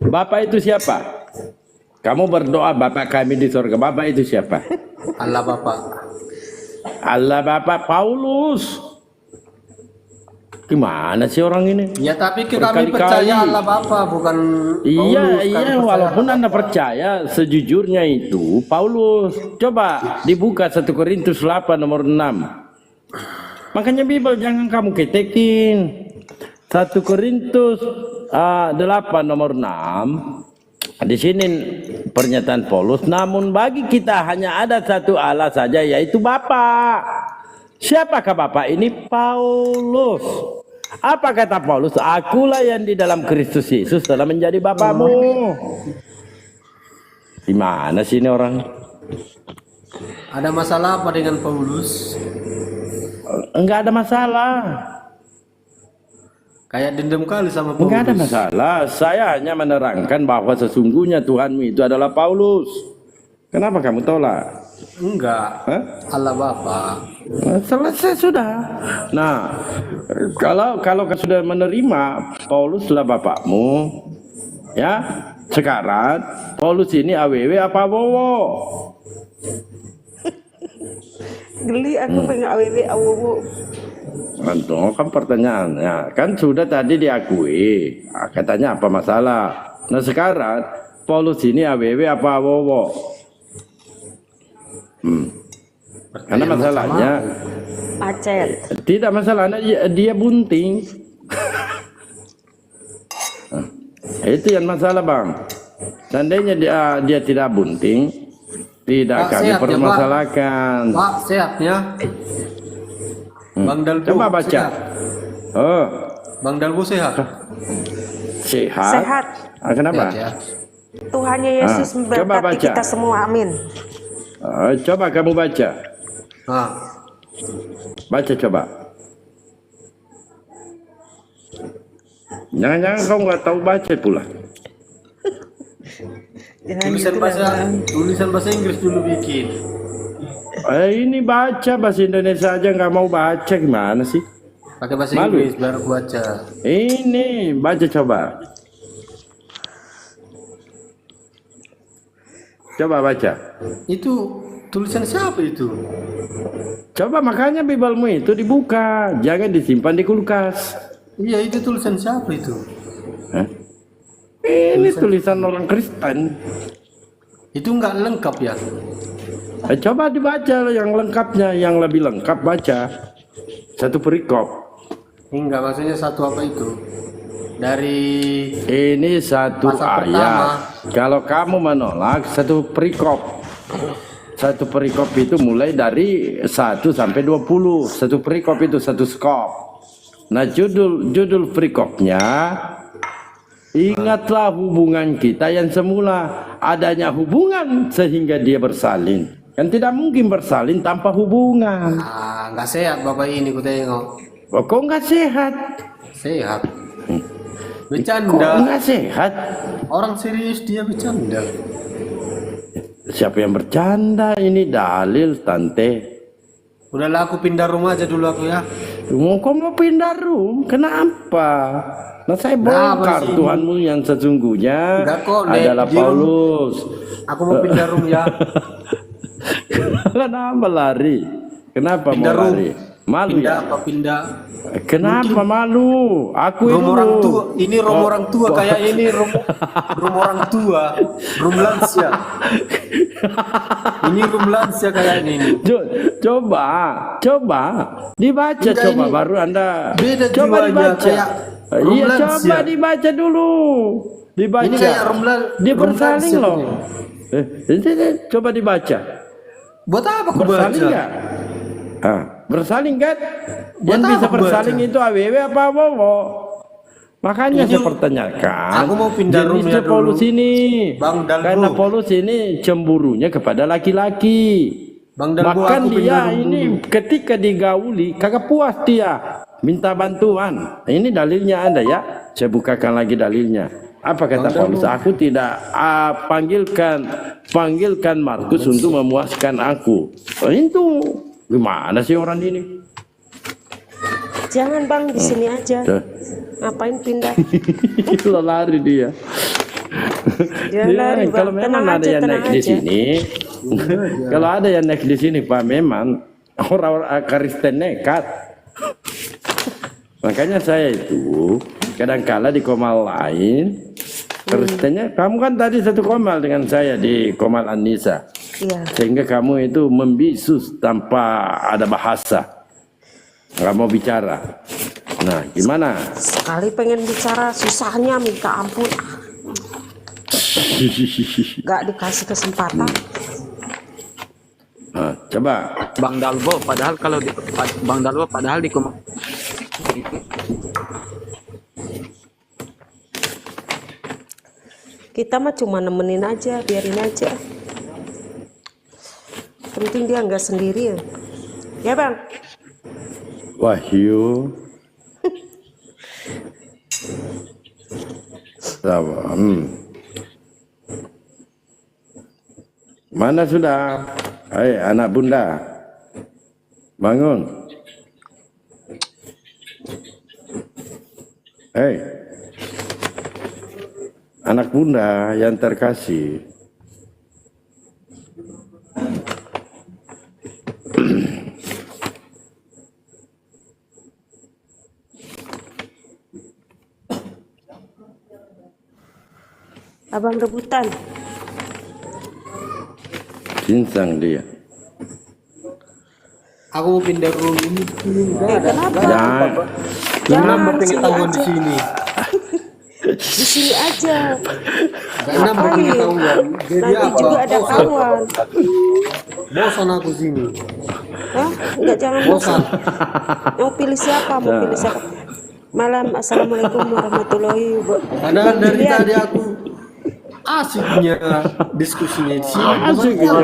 Bapak itu siapa? Kamu berdoa Bapak kami di surga. Bapak itu siapa? Allah Bapa. Allah Bapak Paulus. Gimana sih orang ini? Ya tapi kami Berkali-kali. percaya Allah Bapa bukan Iya, Paulus. Kami iya, percaya walaupun Allah Anda Bapa. percaya sejujurnya itu Paulus. Coba dibuka 1 Korintus 8 nomor 6. Makanya Bible jangan kamu ketekin. 1 Korintus 8 nomor 6. Di sini pernyataan Paulus, namun bagi kita hanya ada satu Allah saja, yaitu Bapa. Siapakah Bapa ini? Paulus. Apa kata Paulus? Akulah yang di dalam Kristus Yesus telah menjadi Bapamu. Gimana sih ini orang? Ada masalah apa dengan Paulus? Enggak ada masalah. Kayak dendam kali sama Paulus. Enggak ada masalah. Saya hanya menerangkan bahwa sesungguhnya Tuhanmu itu adalah Paulus. Kenapa kamu tolak? Enggak. Hah? Allah Bapa. Nah, selesai sudah. Nah, kalau kau sudah menerima Pauluslah bapakmu, ya. Sekarang Paulus ini AWW apa Wowo? Geli aku pengen aww awowo. Itu kan pertanyaannya, kan sudah tadi diakui. Katanya apa masalah? Nah sekarang Paulus ini AWW apa Wowo? Karena masalahnya Macet. tidak masalahnya dia bunting. Itu yang masalah bang. Seandainya dia tidak bunting, tidak Pak, kami sehat ya, Pak? permasalahkan. Pak, sehatnya? Bang Dalgo Coba baca. sehat. Oh, Bang Dalgo sehat. sehat. Sehat. Kenapa? Sehat ya. Tuhannya Yesus coba memberkati baca. kita semua. Amin. Coba kamu baca. Nah, Baca coba. Jangan-jangan kau nggak tahu baca pula. Jangan Tulisan gitu bahasa lah, Bang. tulisan bahasa Inggris dulu bikin. Ini baca bahasa Indonesia aja nggak mau baca, gimana sih? Pakai bahasa Malu. Inggris baru aku baca. Ini baca coba. Coba baca. Itu tulisan siapa itu? Coba, makanya Bibalmu itu dibuka, jangan disimpan di kulkas. Iya, itu tulisan siapa itu? Hah? Ini tulisan orang Kristen. Itu nggak lengkap ya? Coba dibaca yang lengkapnya, yang lebih lengkap baca. Satu perikop. Enggak, maksudnya satu apa itu? Dari Ini satu Pasal ayat. Kalau kamu menolak satu perikop. Satu perikop itu mulai dari 1 sampai 20. Satu perikop itu satu skop. Nah, judul perikopnya, ingatlah hubungan kita yang semula. Adanya hubungan sehingga dia bersalin. Kan tidak mungkin bersalin tanpa hubungan. nggak sehat bapak ini ku tengok. Kok nggak sehat? Sehat. Kok Bercanda. nggak sehat? Orang serius dia bercanda. Siapa yang bercanda? Ini dalil, tante. Udahlah aku pindah rumah aja dulu aku ya. Kok mau pindah room? Kenapa? Nah, saya bongkar sih? Tuhanmu yang sesungguhnya Enggak kok, Nek. adalah Di room. Paulus. Aku mau pindah room ya. Kenapa lari? Kenapa Pindah mau room. lari? Malu Pindah ya? apa pindah? Kenapa malu? Aku Room dulu. orang tua. Ini room Oh, orang tua kayak ini room orang tua. Room lansia. Ini room lansia kayak ini. Coba dibaca. Enggak, Coba ini baru Anda beda coba jiwanya, dibaca. kayak room Iya, lansia. coba dibaca dulu. Dibaca. Ini kayak Dia room bersaling lansia loh. ini. Coba dibaca. Buat apa aku Bersaling baca? nggak? Bersaling kan? Buat Yang bisa apa bersaling baca? itu AWW apa Bowo? Makanya Ini saya pertanyakan. aku mau pindah room jenisnya ya dulu. Paulus ini. Bang Dalbo. Karena Paulus ini cemburunya kepada laki-laki. Bang Dalbo, Bahkan aku dia pindah room ini dulu. ketika digauli kagak puas dia, minta bantuan. Ini dalilnya ada ya. Saya bukakan lagi dalilnya. Apa kata Bang Paulus? Dalbo. Aku tidak panggilkan Markus untuk memuaskan aku. Itu gimana sih orang ini? Jangan Bang, di sini aja. Tuh. Ngapain pindah? Lo lari dia. Dia Dia, lari, Bang. kalau memang Tenang ada aja, yang tenang naik di aja. sini, kalau ada yang naik di sini Pak, memang orang-orang Kristen nekat. Makanya saya itu kadang-kala di komal lain, Kristennya, kamu kan tadi satu komal dengan saya di komal Anissa, Iya. sehingga kamu itu membisus tanpa ada bahasa, nggak mau bicara. Nah, gimana? Sekali pengen bicara susahnya minta ampun. Gak dikasih kesempatan. Nah, coba. Bang Dalbo padahal Bang Dalbo padahal di Kita mah cuma nemenin aja, biarin aja. Penting dia nggak sendiri ya. Ya Bang. Wahyu. Sama. Mana sudah? Hai anak bunda, bangun. Hei, anak bunda yang terkasih. Abang rebutan. Cincang dia. Aku mau pindah room ini. Kenapa? Jangan. Jangan Kenapa pengen sini tanggungan di aja. sini? Di sini aja. Kenapa pengen tanggungan? Jadi Nanti apa? juga ada kawan. Bosan aku sini. Hah? Enggak, jangan bosan. Mau pilih siapa? Mau pilih siapa? Malam. Assalamualaikum warahmatullahi wabarakatuh. Padahal dari Pilihan. tadi aku asiknya diskusinya di sini. Asik gitu.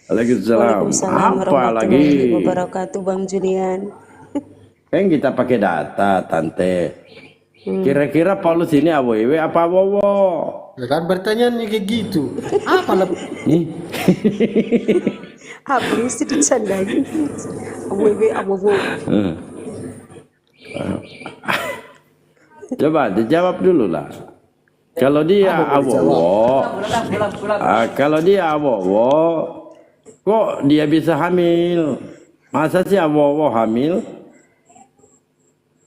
Waalaikumsalam. Waalaikumsalam Apa lagi? warahmatullahi wabarakatuh, Bang Julian. Kan kita pakai data, Tante. Kira-kira Paulus ini AWW apa Wowo? Ya kan pertanyaannya kayak gitu. Apa lah? Ih, Apa mesti dicandain? Awewe awowo. Coba dijawab dulu lah. Kalau dia AWW, kalau dia AWW, kok dia bisa hamil? Masa sih AWW hamil?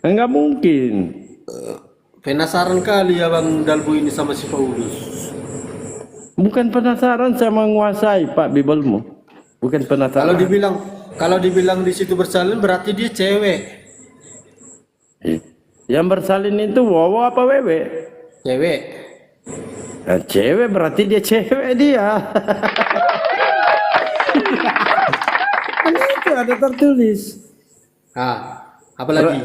Enggak mungkin. Penasaran kali ya Bang Dalbu ini sama si Paulus. Bukan penasaran, saya menguasai Pak Bibelmu. Bukan penasaran. Kalau dibilang di situ bersalin berarti dia cewek. Yang bersalin itu Wowo apa Wewe? Cewek. Nah, cewek berarti dia cewek dia. Kan itu ada tertulis. Apalagi?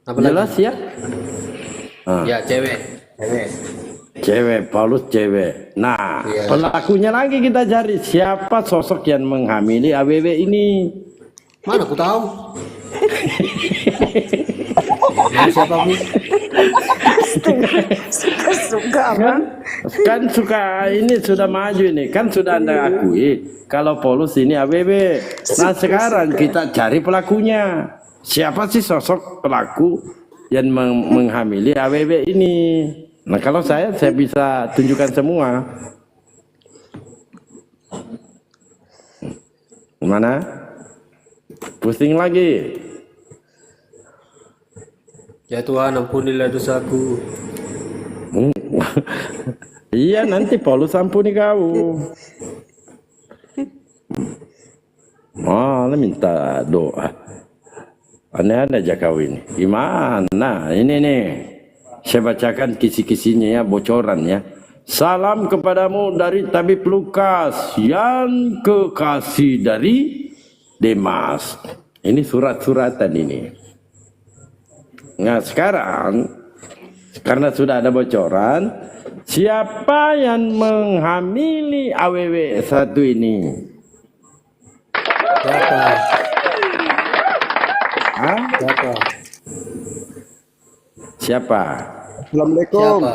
Jelas ya? Ya cewek. Cewek, Paulus cewek. Nah, Iya. pelakunya lagi kita cari. Siapa sosok yang menghamili AWW ini? Mana aku tahu? Siapa Bu? Suka abang. Kan suka ini sudah maju ini. Kan sudah Anda akui kalau Paulus ini AWW. Nah, sekarang kita cari pelakunya. Siapa sih sosok pelaku yang menghamili AWW ini? Nah, kalau saya bisa tunjukkan semua. Mana? Pusing lagi. Ya Tuhan ampunilah dosaku. Iya, nanti Paulus ampuni kau. Malah minta doa. Aneh-aneh aja kau ini. Gimana? Ini nih. Saya bacakan kisi-kisinya ya, bocoran ya. Salam kepadamu dari tabib Lukas yang kekasih dari Demas. Ini surat-suratan ini. Nah sekarang, karena sudah ada bocoran, siapa yang menghamili AWW satu ini? Siapa? Hah? Siapa? Siapa? Assalamualaikum. Siapa?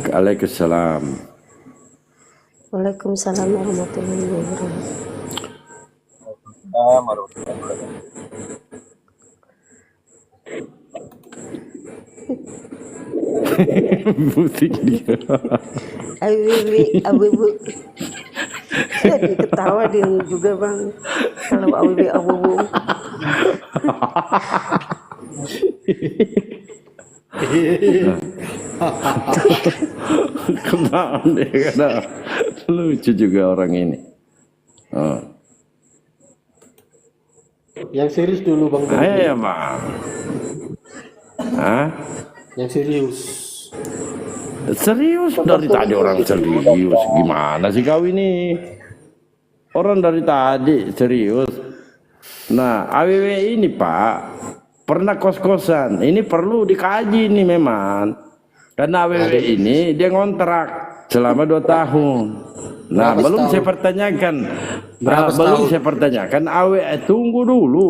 Waalaikumsalam. Waalaikumsalam warahmatullahi wabarakatuh. Pusing dia. Awewe awewe. Jadi ketawa dia juga bang. Kalau awewe awowo. Kenapa deh, karena lucu juga orang ini. Oh. Yang serius dulu Bang. Ayo ya bang. Hah? Yang serius. Serius dari tadi orang serius. Gimana sih kau ini? Orang dari tadi serius. Nah, AWW ini Pak pernah kos-kosan. Ini perlu dikaji ini memang. Karena AWW ini dia ngontrak selama 2 tahun. Nah, Berapa belum setahun? saya pertanyakan. Berapa Belum setahun? saya pertanyakan tunggu dulu.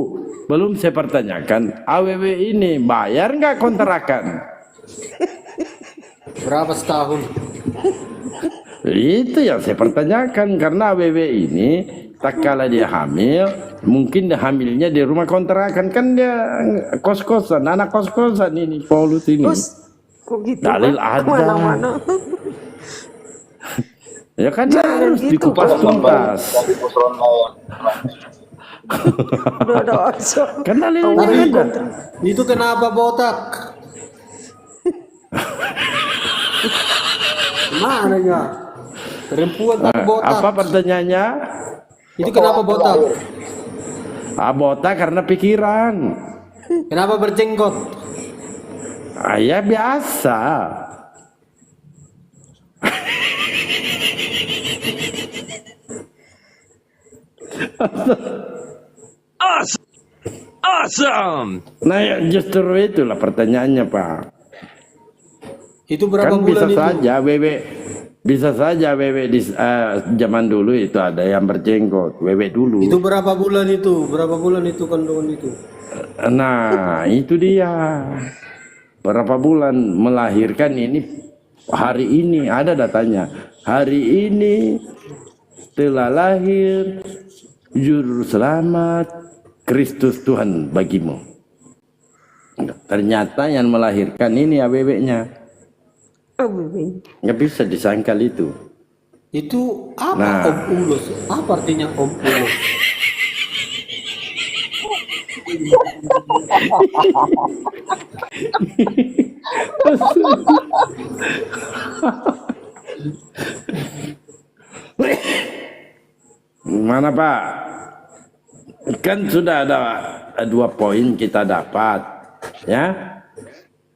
Belum saya pertanyakan AWW ini bayar nggak kontrakan? Berapa setahun? Itu yang saya pertanyakan karena AWW ini tak kala dia hamil, mungkin dia hamilnya di rumah kontrakan, kan dia kos-kosan, anak kos-kosan ini Paulus ini. Terus kok gitu Dalil Bang? ada. Kemana-mana. Ya kan harus gitu. dikupas tuntas. Udah ada aja. Kan dalilnya Awewe ada. kontrak. Itu kenapa botak? Mana ya? Perempuan tapi botak. Apa pertanyaannya? Itu kenapa botak? Botak karena pikiran. Kenapa berjenggot? Ya biasa. Awesome. Nah ya, justru itulah pertanyaannya Pak. Itu berapa Kan bisa bulan itu? saja Bisa saja wewe di zaman dulu itu ada yang berjenggot, wewe dulu. Itu berapa bulan itu? Berapa bulan itu kandungan itu? Nah, itu dia. Berapa bulan melahirkan ini? Hari ini ada datanya. Hari ini telah lahir juru selamat Kristus Tuhan bagimu. Ternyata yang melahirkan ini aweweknya. Nggak bisa disangkal itu. Itu apa Nah. Om Ulus? Apa artinya Om Ulus? Mana Pak? Kan sudah ada 2 poin kita dapat, ya.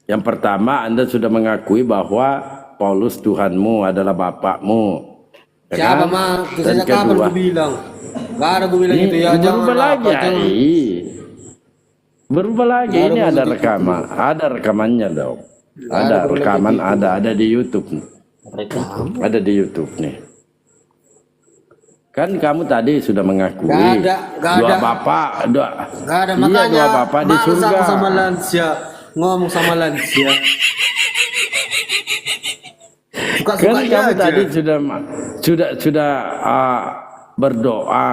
Yang pertama, Anda sudah mengakui bahwa Paulus Tuhanmu adalah Bapakmu. Ya Siapa kan? mah? Dan Sejak kapan kedua, gue bilang? Gak ada gue bilang ini itu ya. berubah lagi. jangan. Berubah lagi. Nggak ada Ini ada begitu. rekaman, ada rekamannya dong. Nggak Ada ada rekaman, begitu. ada di YouTube. Rekam. Ada di YouTube nih. Kan kamu tadi sudah mengakui Nggak ada. dua bapak, Gak ada, iya, makanya dua bapak di males surga. aku sama lansia. Ngomong sama lansia. Kan Suka-suka kamu aja. tadi sudah berdoa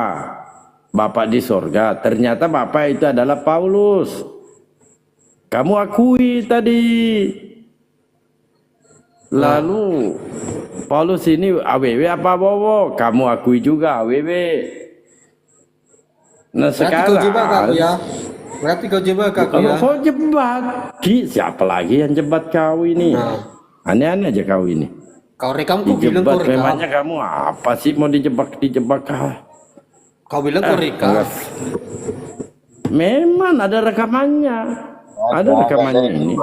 Bapak di sorga. Ternyata Bapak itu adalah Paulus. Kamu akui tadi. Lalu Paulus ini AWW apa Bowo? Kamu akui juga AWW. Nah Berarti kau jebak aku sekarang ya. Berarti kau jebak aku kalau ya. kau jebak, siapa lagi yang jebat kau ini? Nah. Aneh-aneh aja kau ini. Kau rekam, kau bilang Dijebak, kau rekam. memangnya kamu apa sih mau dijebak kau? Kau bilang kau rekam. Enggak. Memang ada rekamannya. Ada rekamannya ini.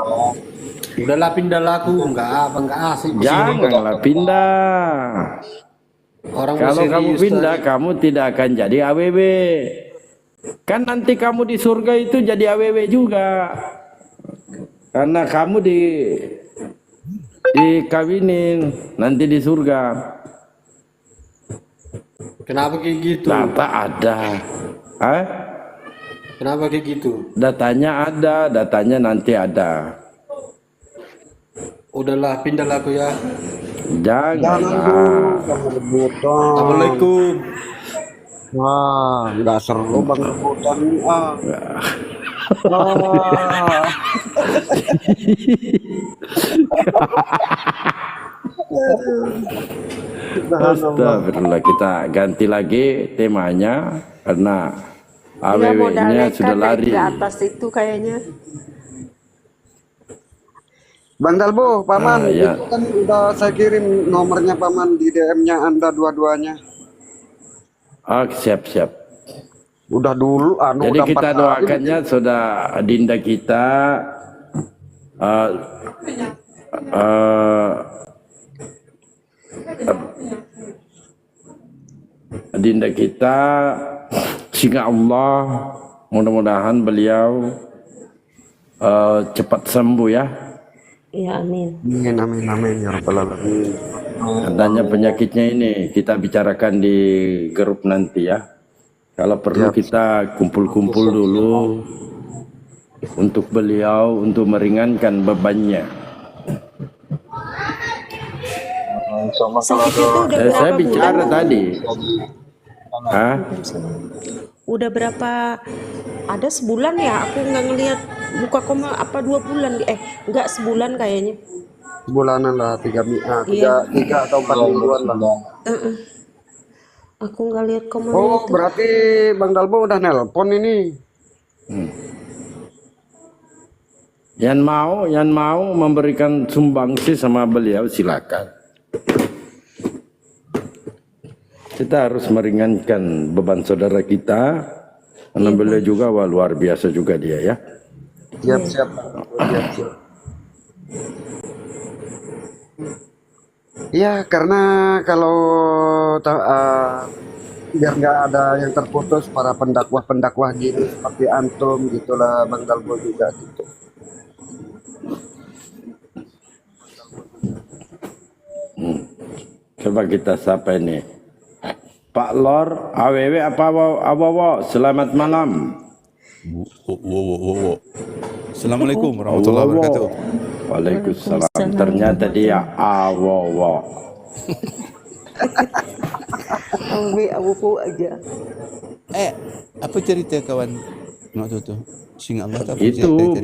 Udahlah pindah laku, enggak asik. Janganlah pindah. Orang Kalau mau kamu serius pindah, tadi. kamu tidak akan jadi AWW. Kan nanti kamu di surga itu jadi AWW juga. Karena kamu dikawinin nanti di surga. Kenapa kayak gitu? Data ada. Hah? Kenapa kayak gitu? Datanya ada, datanya nanti ada. Udahlah pindah laku ya. Janganlah. Assalamualaikum. Wah, nggak seru bang rebutan nih. Astagfirullah, kita ganti lagi temanya karena Dia AWW-nya modal sudah nekat naik lari. ke atas itu kayaknya. Bang Dalbo, Paman, ya. itu kan udah saya kirim nomornya Paman di DM-nya Anda dua-duanya. Oh, siap. Udah dulu, Jadi udah kita 4 hari. doakannya sudah dinda kita eh, eh, dinda kita sehingga Allah mudah-mudahan beliau cepat sembuh ya. Ya amin. Amin ya rabbal alamin. Katanya penyakitnya ini kita bicarakan di grup nanti ya. Kalau perlu kita kumpul-kumpul dulu untuk beliau untuk meringankan bebannya. Sakit itu udah Saya berapa bicara bulan? tadi. Hah? Udah berapa? Ada sebulan ya? Aku nggak ngelihat buka koma apa 2 bulan? Nggak sebulan kayaknya. Bulanan lah, 3 Iya. atau 4 mingguan lah. Aku nggak lihat koma Oh, itu. berarti Bang Dalbo udah nelpon ini. Yang mau memberikan sumbangsi sama beliau silakan. Kita harus meringankan beban saudara kita karena beliau juga wah, luar biasa juga dia ya. Siap. Iya, karena kalau biar nggak ada yang terputus para pendakwah gini seperti antum gitulah Bang Dalbo juga gitu. Coba kita sapa ini. Pak Lor, AWW apa awawo? Selamat malam. Assalamualaikum warahmatullahi wabarakatuh. Waalaikumsalam. Ternyata dia awawo. Awu aja. Apa cerita kawan waktu itu? Sing Allah tak Itu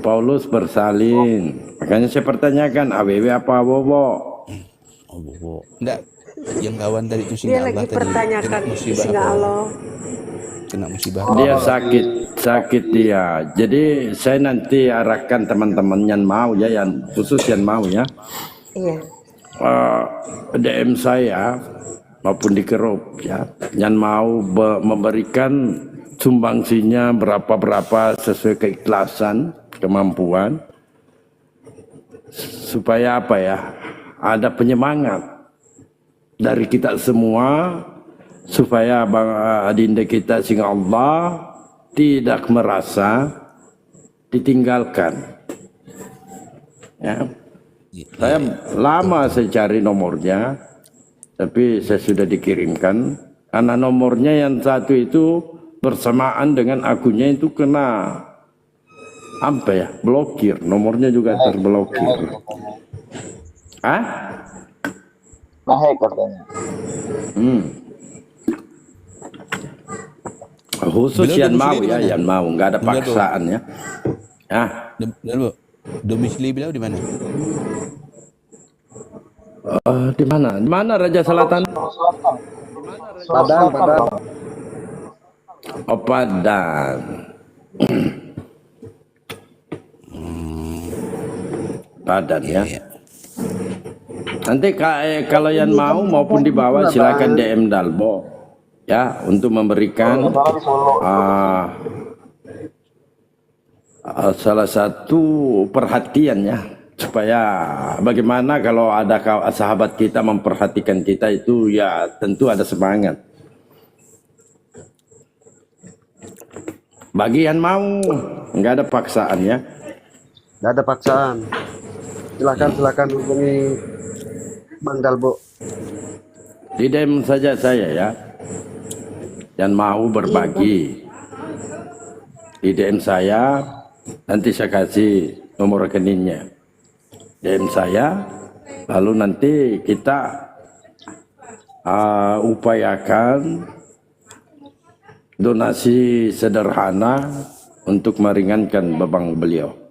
Paulus bersalin. Makanya saya pertanyakan AWW apa awawo? Oh, enggak. Yang kawan tadi itu sing Dia Allah lagi tadi pertanyakan kena musibah singa apa? Allah. Kena musibah. Dia sakit dia. Jadi saya nanti arahkan teman-teman yang mau ya, yang khusus yang mau ya. Iya. DM saya maupun di grup ya, yang mau memberikan sumbangsinya berapa sesuai keikhlasan, kemampuan, supaya apa ya, ada penyemangat dari kita semua, supaya adinda kita sing Allah tidak merasa ditinggalkan. Ya. Saya lama saya cari nomornya, tapi saya sudah dikirimkan. Karena nomornya yang satu itu bersamaan dengan akunnya itu kena apa ya, blokir. Nomornya juga terblokir. Ah? Mahek katanya. Khusus Beliau yang mau domisili di ya, mana? yang mau, nggak ada Beliau paksaan ya. Ah, Domisili beliau di mana? di mana? Di mana Raja Selatan? Padang. Oh, Padang. Padang ya. Iya. Nanti kalau yang mau maupun dibawa silakan DM Dalbo ya, untuk memberikan salah satu perhatian ya, supaya bagaimana kalau ada sahabat kita memperhatikan kita itu ya tentu ada semangat. Bagi yang mau, nggak ada paksaan ya. Nggak ada paksaan. Silakan hubungi Bang Dalbo. Di DM saja saya ya, yang mau berbagi di DM saya, nanti saya kasih nomor rekeningnya. DM saya, lalu nanti kita upayakan donasi sederhana untuk meringankan beban beliau.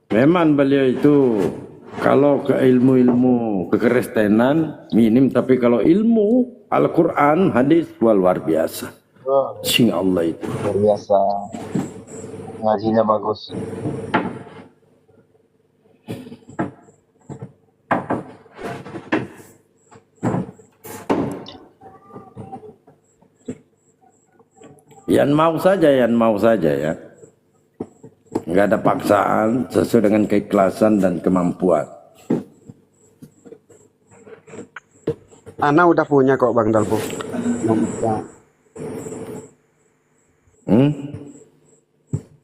Memang beliau itu kalau ke ilmu kekristenan minim, tapi kalau ilmu Al-Quran, hadis, luar biasa. Sing Allah itu. Luar biasa. Ngajinya bagus. Yang mau saja ya. Nggak ada paksaan, sesuai dengan keikhlasan dan kemampuan. Ana udah punya kok Bang Dalbo.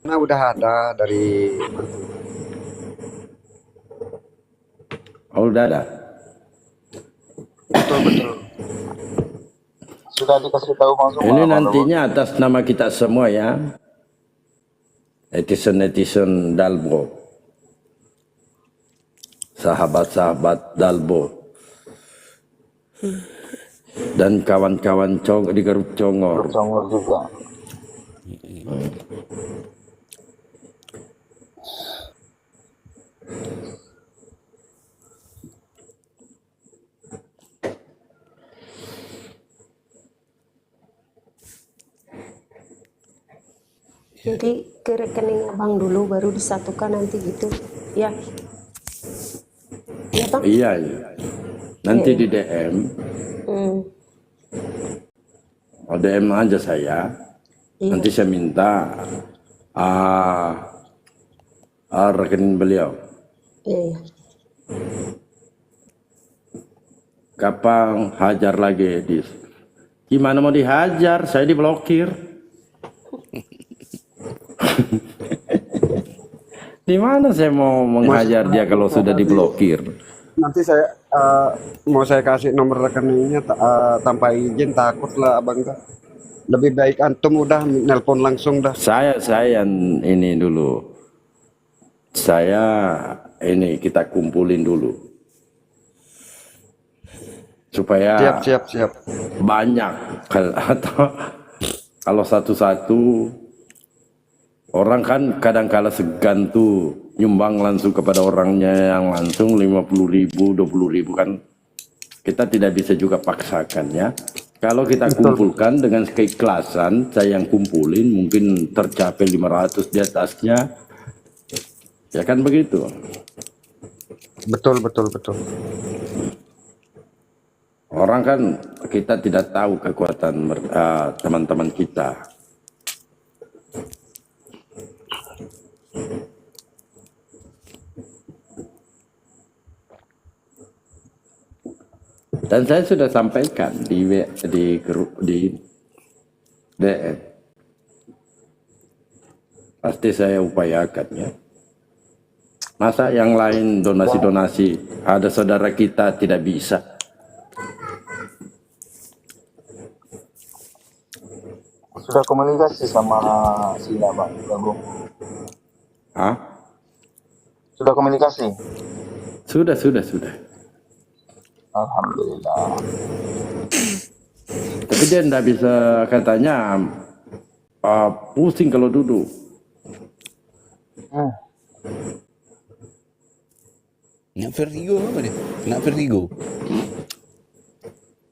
Ana udah ada dari Oh, udah ada. Betul. Sudah dikasih tahu langsung. Ini nantinya atas nama kita semua ya. Netizen Dalbo. Sahabat-sahabat Dalbo. Dan kawan-kawan di grup Congor. Congor juga. Jadi ke rekening abang dulu baru disatukan nanti gitu ya. Iya bang. Iya. Nanti di DM. DM aja saya. Iya. Nanti saya minta rekening beliau. Iya. Kapan hajar lagi? Gimana mau dihajar? Saya diblokir. Di mana saya mau menghajar dia kalau sudah diblokir? Nanti saya mau saya kasih nomor rekeningnya tanpa izin, takutlah abang tuh. Lebih baik antum udah nelpon langsung dah. Saya ini dulu. Saya ini kita kumpulin dulu. Supaya Siap. banyak atau kalau satu-satu orang kan kadang-kala segan tuh nyumbang langsung kepada orangnya yang langsung 50.000, 20.000 kan kita tidak bisa juga paksakan ya. Kalau kita kumpulkan dengan keikhlasan, saya yang kumpulin mungkin tercapai 500 di atasnya, ya kan begitu. Betul. Orang kan kita tidak tahu kekuatan teman-teman kita. Dan saya sudah sampaikan di grup di DM. Pasti saya upayakan ya. Masa yang lain donasi-donasi, ada saudara kita tidak bisa. Sudah komunikasi sama Sina, Bang Gabung. Hah? Sudah komunikasi? Sudah. Alhamdulillah. Tapi dia tidak bisa katanya pusing kalau duduk. Nak vertigo apa dia? Nak vertigo.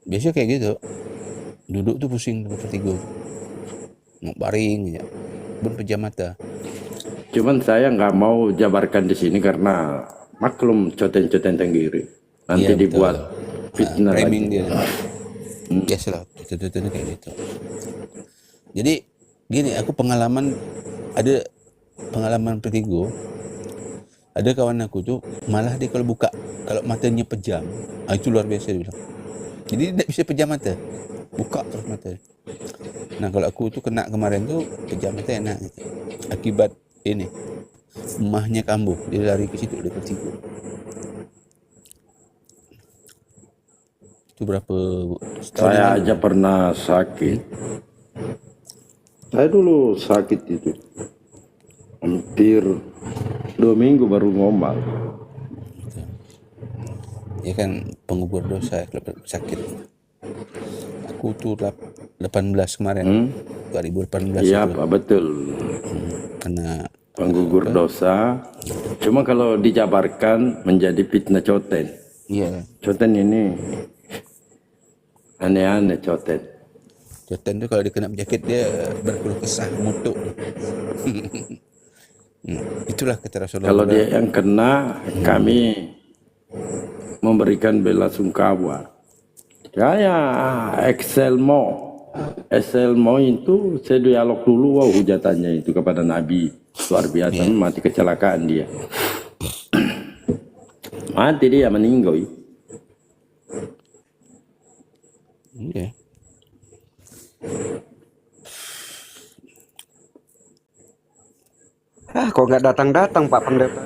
Biasa kayak gitu. Duduk tuh pusing vertigo. Mau baring ya. Berpejam mata. Cuman saya nggak mau jabarkan di sini karena maklum coten-coten tenggiri. Nanti Iya, dibuat betul. fitnah Framing lagi. dia. Biasalah, contoh-contohnya kayak gitu. Jadi gini, aku ada pengalaman vertigo. Ada kawan aku tuh malah dia kalau buka, kalau matanya pejam, itu luar biasa dia bilang. Jadi dia tidak bisa pejam mata, buka terus mata. Nah kalau aku tuh kena kemarin tuh pejam mata enak gitu. Akibat ini emahnya kambuh, dia lari ke situ, dia vertigo. Itu berapa setahun yang Saya lalu? aja pernah sakit. Saya dulu sakit itu. Hampir 2 minggu baru ngomal. Ya kan pengubur dosa kalau sakit. Aku tuh 18 kemarin, 2018 Iya, itu Pak, betul. kena Penggugur dosa. Cuma kalau dijabarkan menjadi fitnah coten. iya Coten ini aneh-aneh coten. Joten tuh kalau dia kena penyakit dia berkeluh kesah mutuk. Itulah kata Rasulullah. Kalau dia yang kena, kami memberikan bela sungkawa. Excelmo itu saya dialog dulu, wow, hujatannya itu kepada Nabi luar biasa, mati kecelakaan dia. Mati dia meninggal. Iya. Kok nggak datang-datang Pak Pendeta?